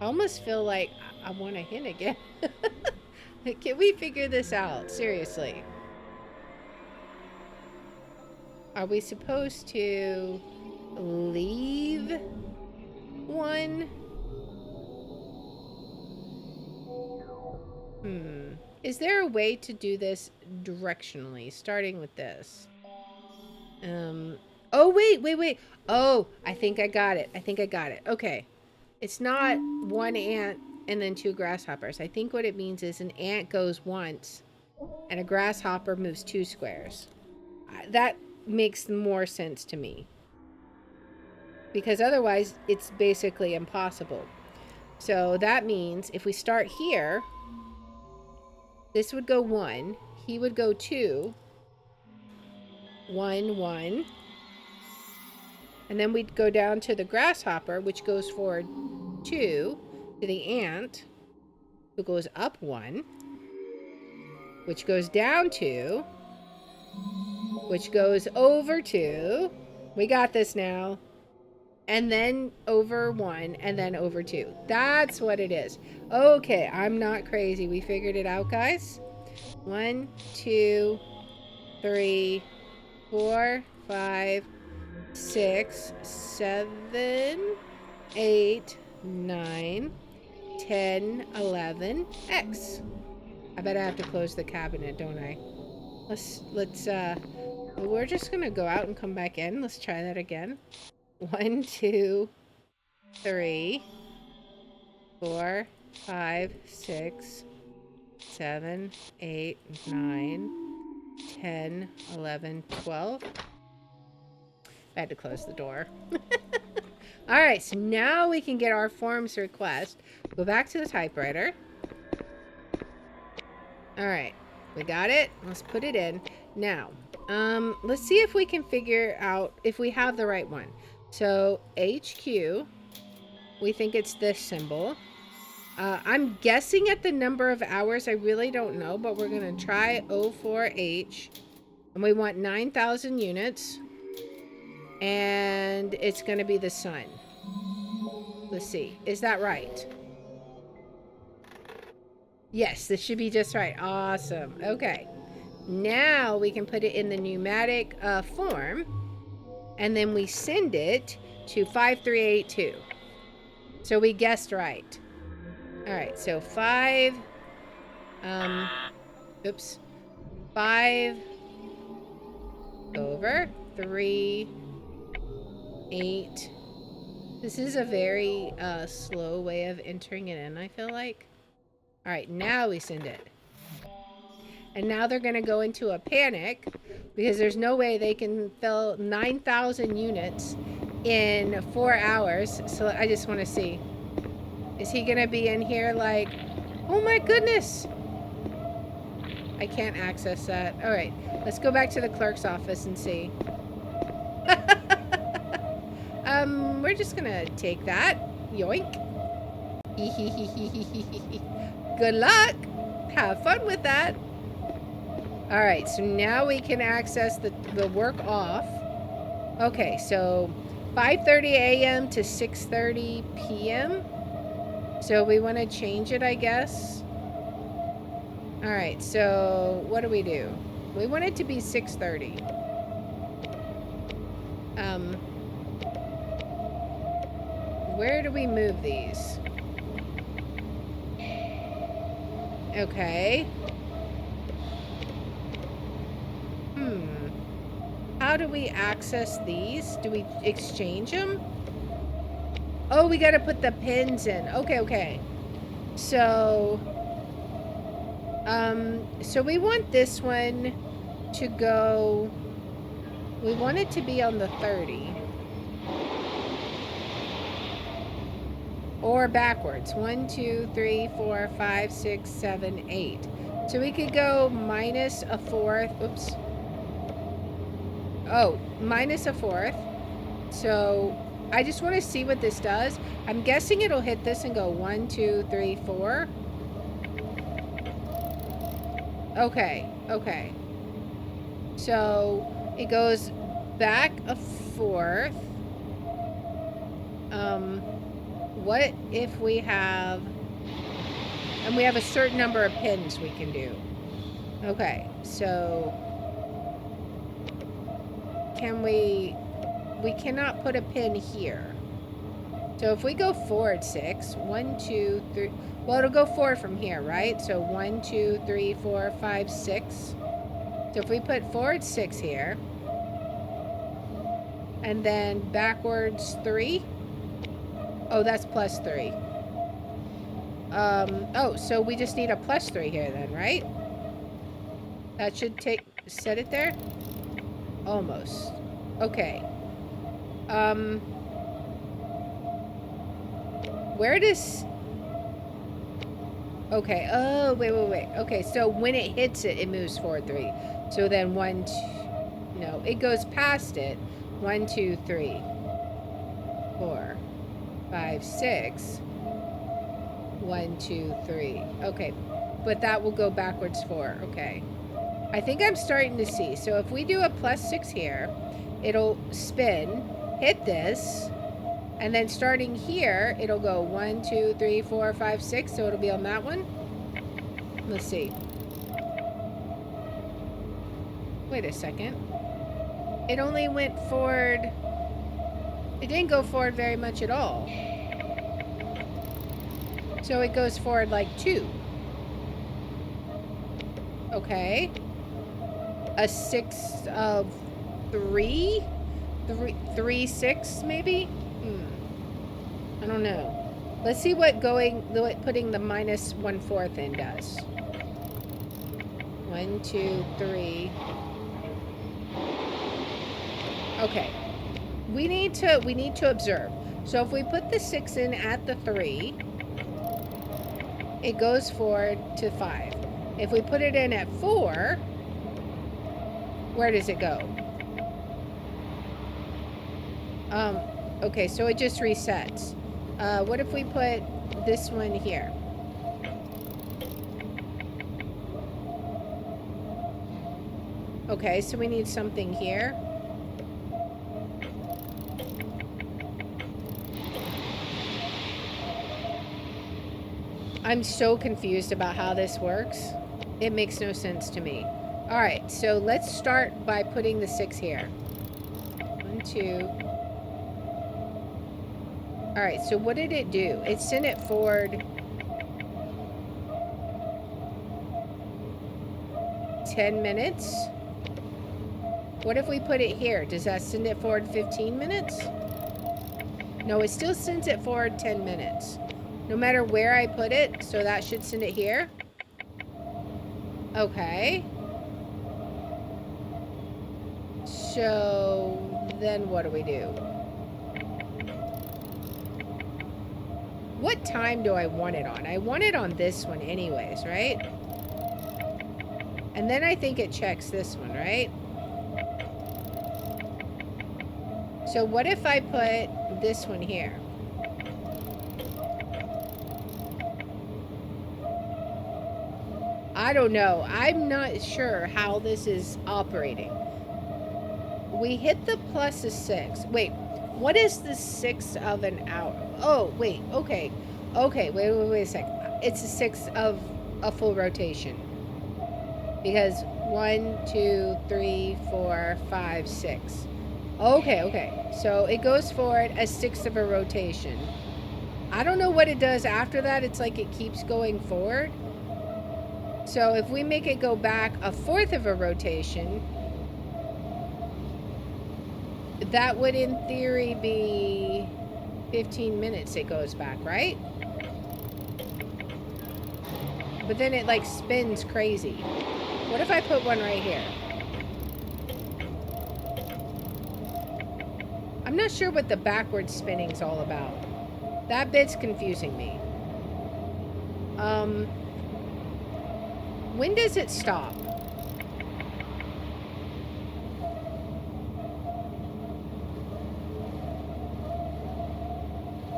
almost feel like I want a hint again. Can we figure this out? Seriously. Are we supposed to leave one? Is there a way to do this directionally, starting with this? Oh, wait. Oh, I think I got it. Okay. It's not one ant and then two grasshoppers. I think what it means is an ant goes once and a grasshopper moves 2 squares. That makes more sense to me. Because otherwise, it's basically impossible. So that means if we start here, this would go 1. He would go 2. 1, 1. And then we'd go down to the grasshopper, which goes forward 2, to the ant, who goes up 1, which goes down 2, which goes over 2. We got this now. And then over 1, and then over 2. That's what it is. Okay, I'm not crazy. We figured it out, guys. 1, 2, 3, 4, 5, 6, 7, 8, 9, 10, 11, X. I bet I have to close the cabinet, don't I? We're just gonna go out and come back in. Let's try that again. 1, 2, 3, 4, 5, 6, 7, 8, 9, 10, 11, 12. I had to close the door. All right, so now we can get our forms request. Go back to the typewriter. All right, we got it. Let's put it in. Now, let's see if we can figure out if we have the right one. So HQ, we think it's this symbol. I'm guessing at the number of hours. I really don't know, but we're going to try O4H. And we want 9,000 units. And it's going to be the sun. Let's see. Is that right? Yes, this should be just right. Awesome. Okay. Now we can put it in the pneumatic form. And then we send it to 5382. So we guessed right. All right, so 5 over 3, 8. This is a very slow way of entering it in, I feel like. All right, now we send it. And now they're going to go into a panic because there's no way they can fill 9,000 units in 4 hours. So I just want to see. Is he going to be in here like, oh my goodness. I can't access that. All right, let's go back to the clerk's office and see. We're just going to take that. Yoink. Good luck. Have fun with that. All right, so now we can access the work off. Okay, so 5:30 a.m. to 6:30 p.m. So we want to change it, I guess. All right, so what do? We want it to be 6:30. Where do we move these? Okay. How do we access these? Do we exchange them? Oh, we got to put the pins in. Okay, okay. So, so we want this one to go, we want it to be on the 30. Or backwards. 1, 2, 3, 4, 5, 6, 7, 8. So we could go minus a fourth. Oops. Oh, minus a fourth. So I just want to see what this does. I'm guessing it'll hit this and go 1, 2, 3, 4. Okay, okay. So it goes back a fourth. What if we have, and we have a certain number of pins we can do. Okay, so can we cannot put a pin here. So if we go forward 6, 1, 2, 3, well, it'll go forward from here, right? So 1, 2, 3, 4, 5, 6. So if we put forward 6 here, and then backwards 3. Oh, that's plus 3. Oh, so we just need a plus 3 here then, right? That should set it there? Almost. Okay. Where does... Okay, oh, wait. Okay, so when it hits it, it moves forward 3. So then 1, 2... No, it goes past it. 1, 2, 3, 4, 5, 6. 1, 2, 3. Okay, but that will go backwards 4. Okay. I think I'm starting to see. So if we do a plus 6 here, it'll spin, hit this, and then starting here, it'll go 1, 2, 3, 4, 5, 6. So it'll be on that one. Let's see. Wait a second. It only went forward. It didn't go forward very much at all. So it goes forward like 2. Okay. A 6 of 3? 3, 6 maybe? I don't know. Let's see what putting the minus 1/4 in does. 1, 2, 3. Okay. We need to observe. So if we put the 6 in at the 3, it goes forward to 5. If we put it in at 4, where does it go? Okay, so it just resets. What if we put this one here? Okay, so we need something here. I'm so confused about how this works. It makes no sense to me. All right, so let's start by putting the 6 here. 1, 2. All right, so what did it do? It sent it forward 10 minutes. What if we put it here? Does that send it forward 15 minutes? No, it still sends it forward 10 minutes. No matter where I put it, so that should send it here. Okay. So then what do we do? What time do I want it on? I want it on this one anyways, right? And then I think it checks this one, right? So what if I put this one here? I don't know. I'm not sure how this is operating. We hit the plus a 6. Wait, what is the 6 of an hour? Oh, wait, okay. Okay, wait a sec. It's a 6 of a full rotation. Because 1, 2, 3, 4, 5, 6. Okay. So it goes forward a 6th of a rotation. I don't know what it does after that. It's like it keeps going forward. So if we make it go back a 4th of a rotation, that would in theory be 15 minutes it goes back, right? But then it like spins crazy. What if I put one right here? I'm not sure what the backwards spinning's all about. That bit's confusing me. When does it stop?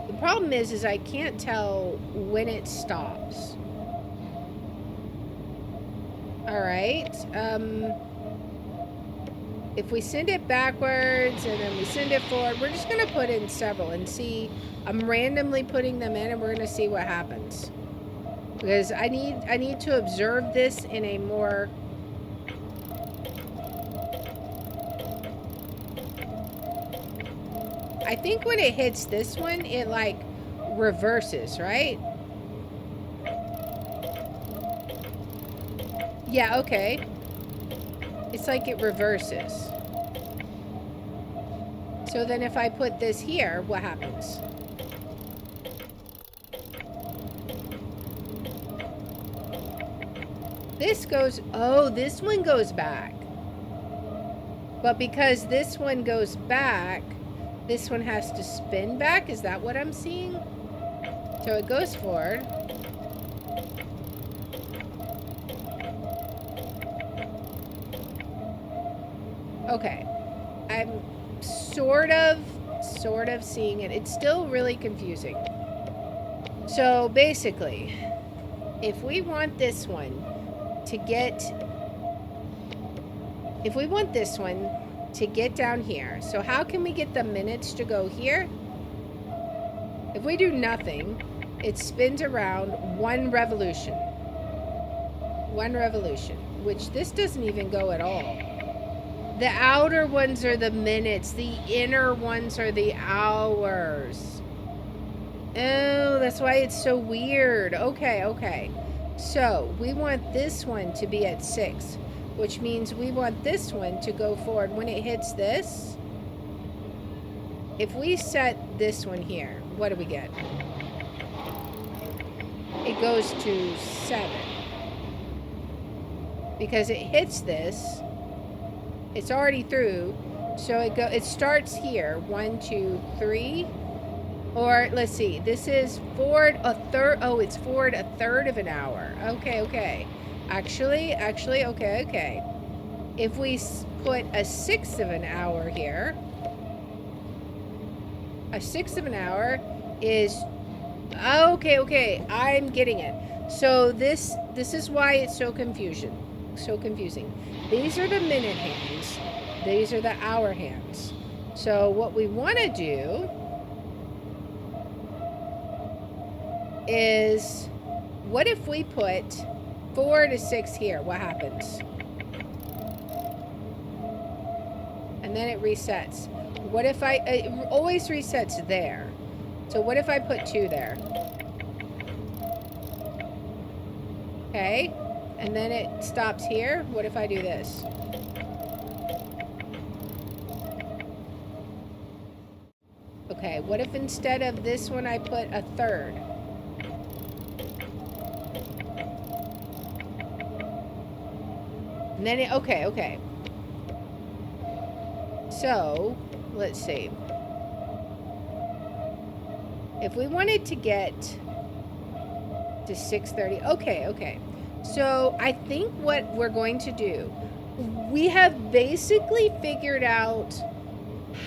The problem is I can't tell when it stops. All right. If we send it backwards and then we send it forward, we're just gonna put in several and see. I'm randomly putting them in and we're gonna see what happens. Because I need to observe this in a more I think when it hits this one, it like reverses, right? Yeah, okay. It's like it reverses. So then if I put this here, what happens? This goes, oh, this one goes back. But because this one goes back, this one has to spin back. Is that what I'm seeing? So it goes forward. Okay. I'm sort of seeing it. It's still really confusing. So basically, if we want this one to get down here, so how can we get the minutes to go here? If we do nothing, it spins around 1 revolution. 1 revolution, which this doesn't even go at all. The outer ones are the minutes. The inner ones are the hours. Oh, that's why it's so weird. Okay. So we want this one to be at 6, which means we want this one to go forward. When it hits this, if we set this one here, what do we get? It goes to 7. Because it hits this, it's already through, so it starts here. 1, 2, 3, or let's see. This is forward a third. Oh, it's forward a third of an hour. Okay. Actually, okay. If we put a 1/6 of an hour here, a 1/6 of an hour is okay. I'm getting it. So this is why it's so confusing. These are the minute hands. These are the hour hands. So what we want to do is, what if we put 4 to 6 here? What happens? And then it resets. What if it always resets there. So what if I put 2 there? Okay. And then it stops here. What if I do this? Okay, what if instead of this one I put a third? And then it, okay. So, let's see. If we wanted to get to 6:30, okay. So I think what we're going to do, we have basically figured out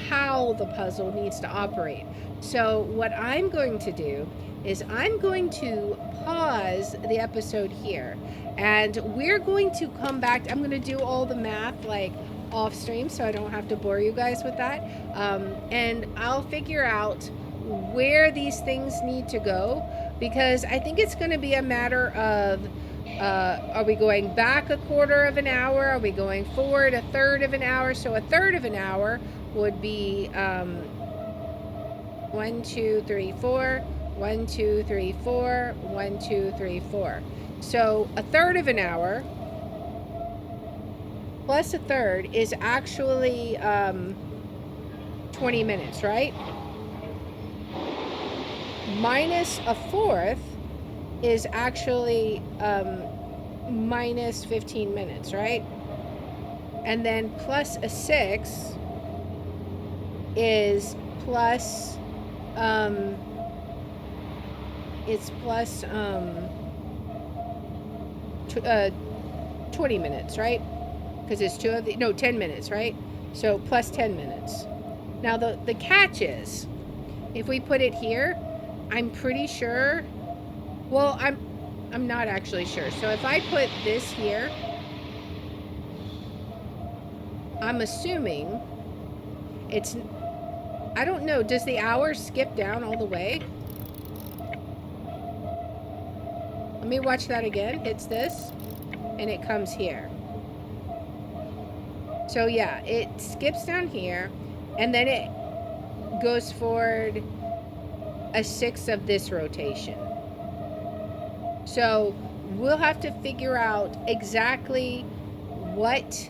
how the puzzle needs to operate. So what I'm going to do is I'm going to pause the episode here, and we're going to come back. I'm going to do all the math like off stream, so I don't have to bore you guys with that. And I'll figure out where these things need to go. because I think it's going to be a matter of are we going back a quarter of an hour? Are we going forward a third of an hour? So a third of an hour would be 1, 2, 3, 4, 1, 2, 3, 4, 1, 2, 3, 4. So a third of an hour plus a third is actually 20 minutes, right? Minus a fourth is actually minus 15 minutes, right? And then plus a sixth is plus, it's plus 20 minutes, right? Because it's 10 minutes, right? So plus 10 minutes. Now the catch is, if we put it here, I'm pretty sure, well, I'm not actually sure. So if I put this here, I'm assuming it's, I don't know, does the hour skip down all the way? Let me watch that again. Hits this, and it comes here. So yeah, it skips down here, and then it goes forward a sixth of this rotation. So we'll have to figure out exactly what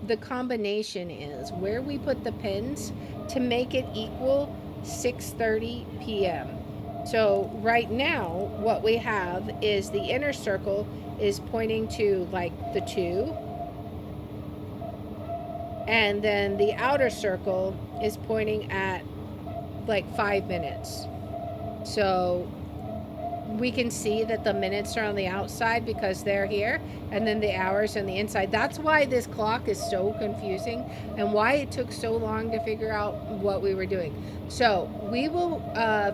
the combination is, where we put the pins to make it equal 6:30 p.m. So right now, what we have is the inner circle is pointing to like the 2. And then the outer circle is pointing at like 5 minutes. So we can see that the minutes are on the outside because they're here, and then the hours on the inside. That's why this clock is so confusing and why it took so long to figure out what we were doing. So we will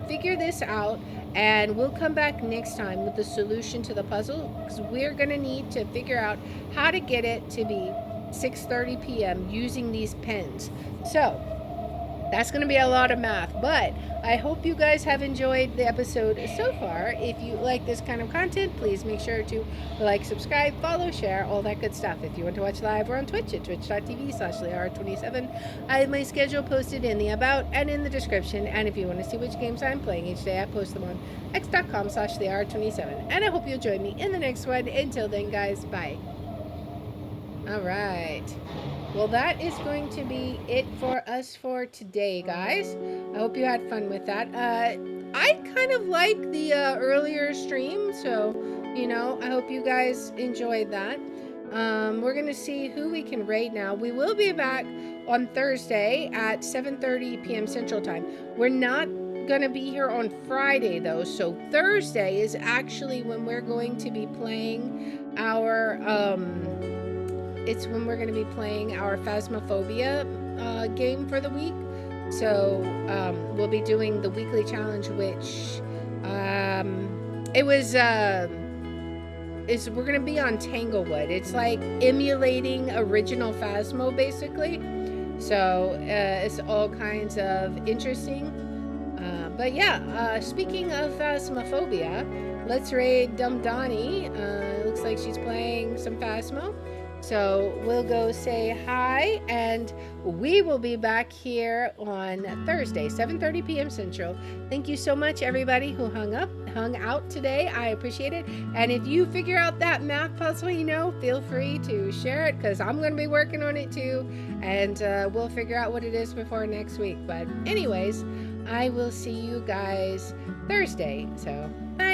figure this out, and we'll come back next time with the solution to the puzzle, because we're going to need to figure out how to get it to be 6:30 p.m. using these pins. So that's going to be a lot of math, but I hope you guys have enjoyed the episode so far. If you like this kind of content, please make sure to like, subscribe, follow, share, all that good stuff. If you want to watch live, we're on Twitch at twitch.tv/Liara27. I have my schedule posted in the about and in the description, and if you want to see which games I'm playing each day, I post them on x.com/Liara27. And I hope you'll join me in the next one. Until then, guys, bye. All right. Well, that is going to be it for us for today, guys. I hope you had fun with that. I kind of like the earlier stream, so, you know, I hope you guys enjoyed that. We're going to see who we can raid now. We will be back on Thursday at 7:30 p.m. Central Time. We're not going to be here on Friday, though, so Thursday is actually when we're going to be playing our... it's when we're going to be playing our Phasmophobia game for the week. So we'll be doing the weekly challenge, which we're going to be on Tanglewood. It's like emulating original Phasmo, basically. So it's all kinds of interesting. But yeah, speaking of Phasmophobia, let's raid Dumb Donnie. Looks like she's playing some Phasmo. So we'll go say hi, and we will be back here on Thursday, 7:30 p.m. Central. Thank you so much, everybody who hung out today. I appreciate it. And if you figure out that math puzzle, you know, feel free to share it, because I'm going to be working on it too. And we'll figure out what it is before next week. But anyways, I will see you guys Thursday. So bye.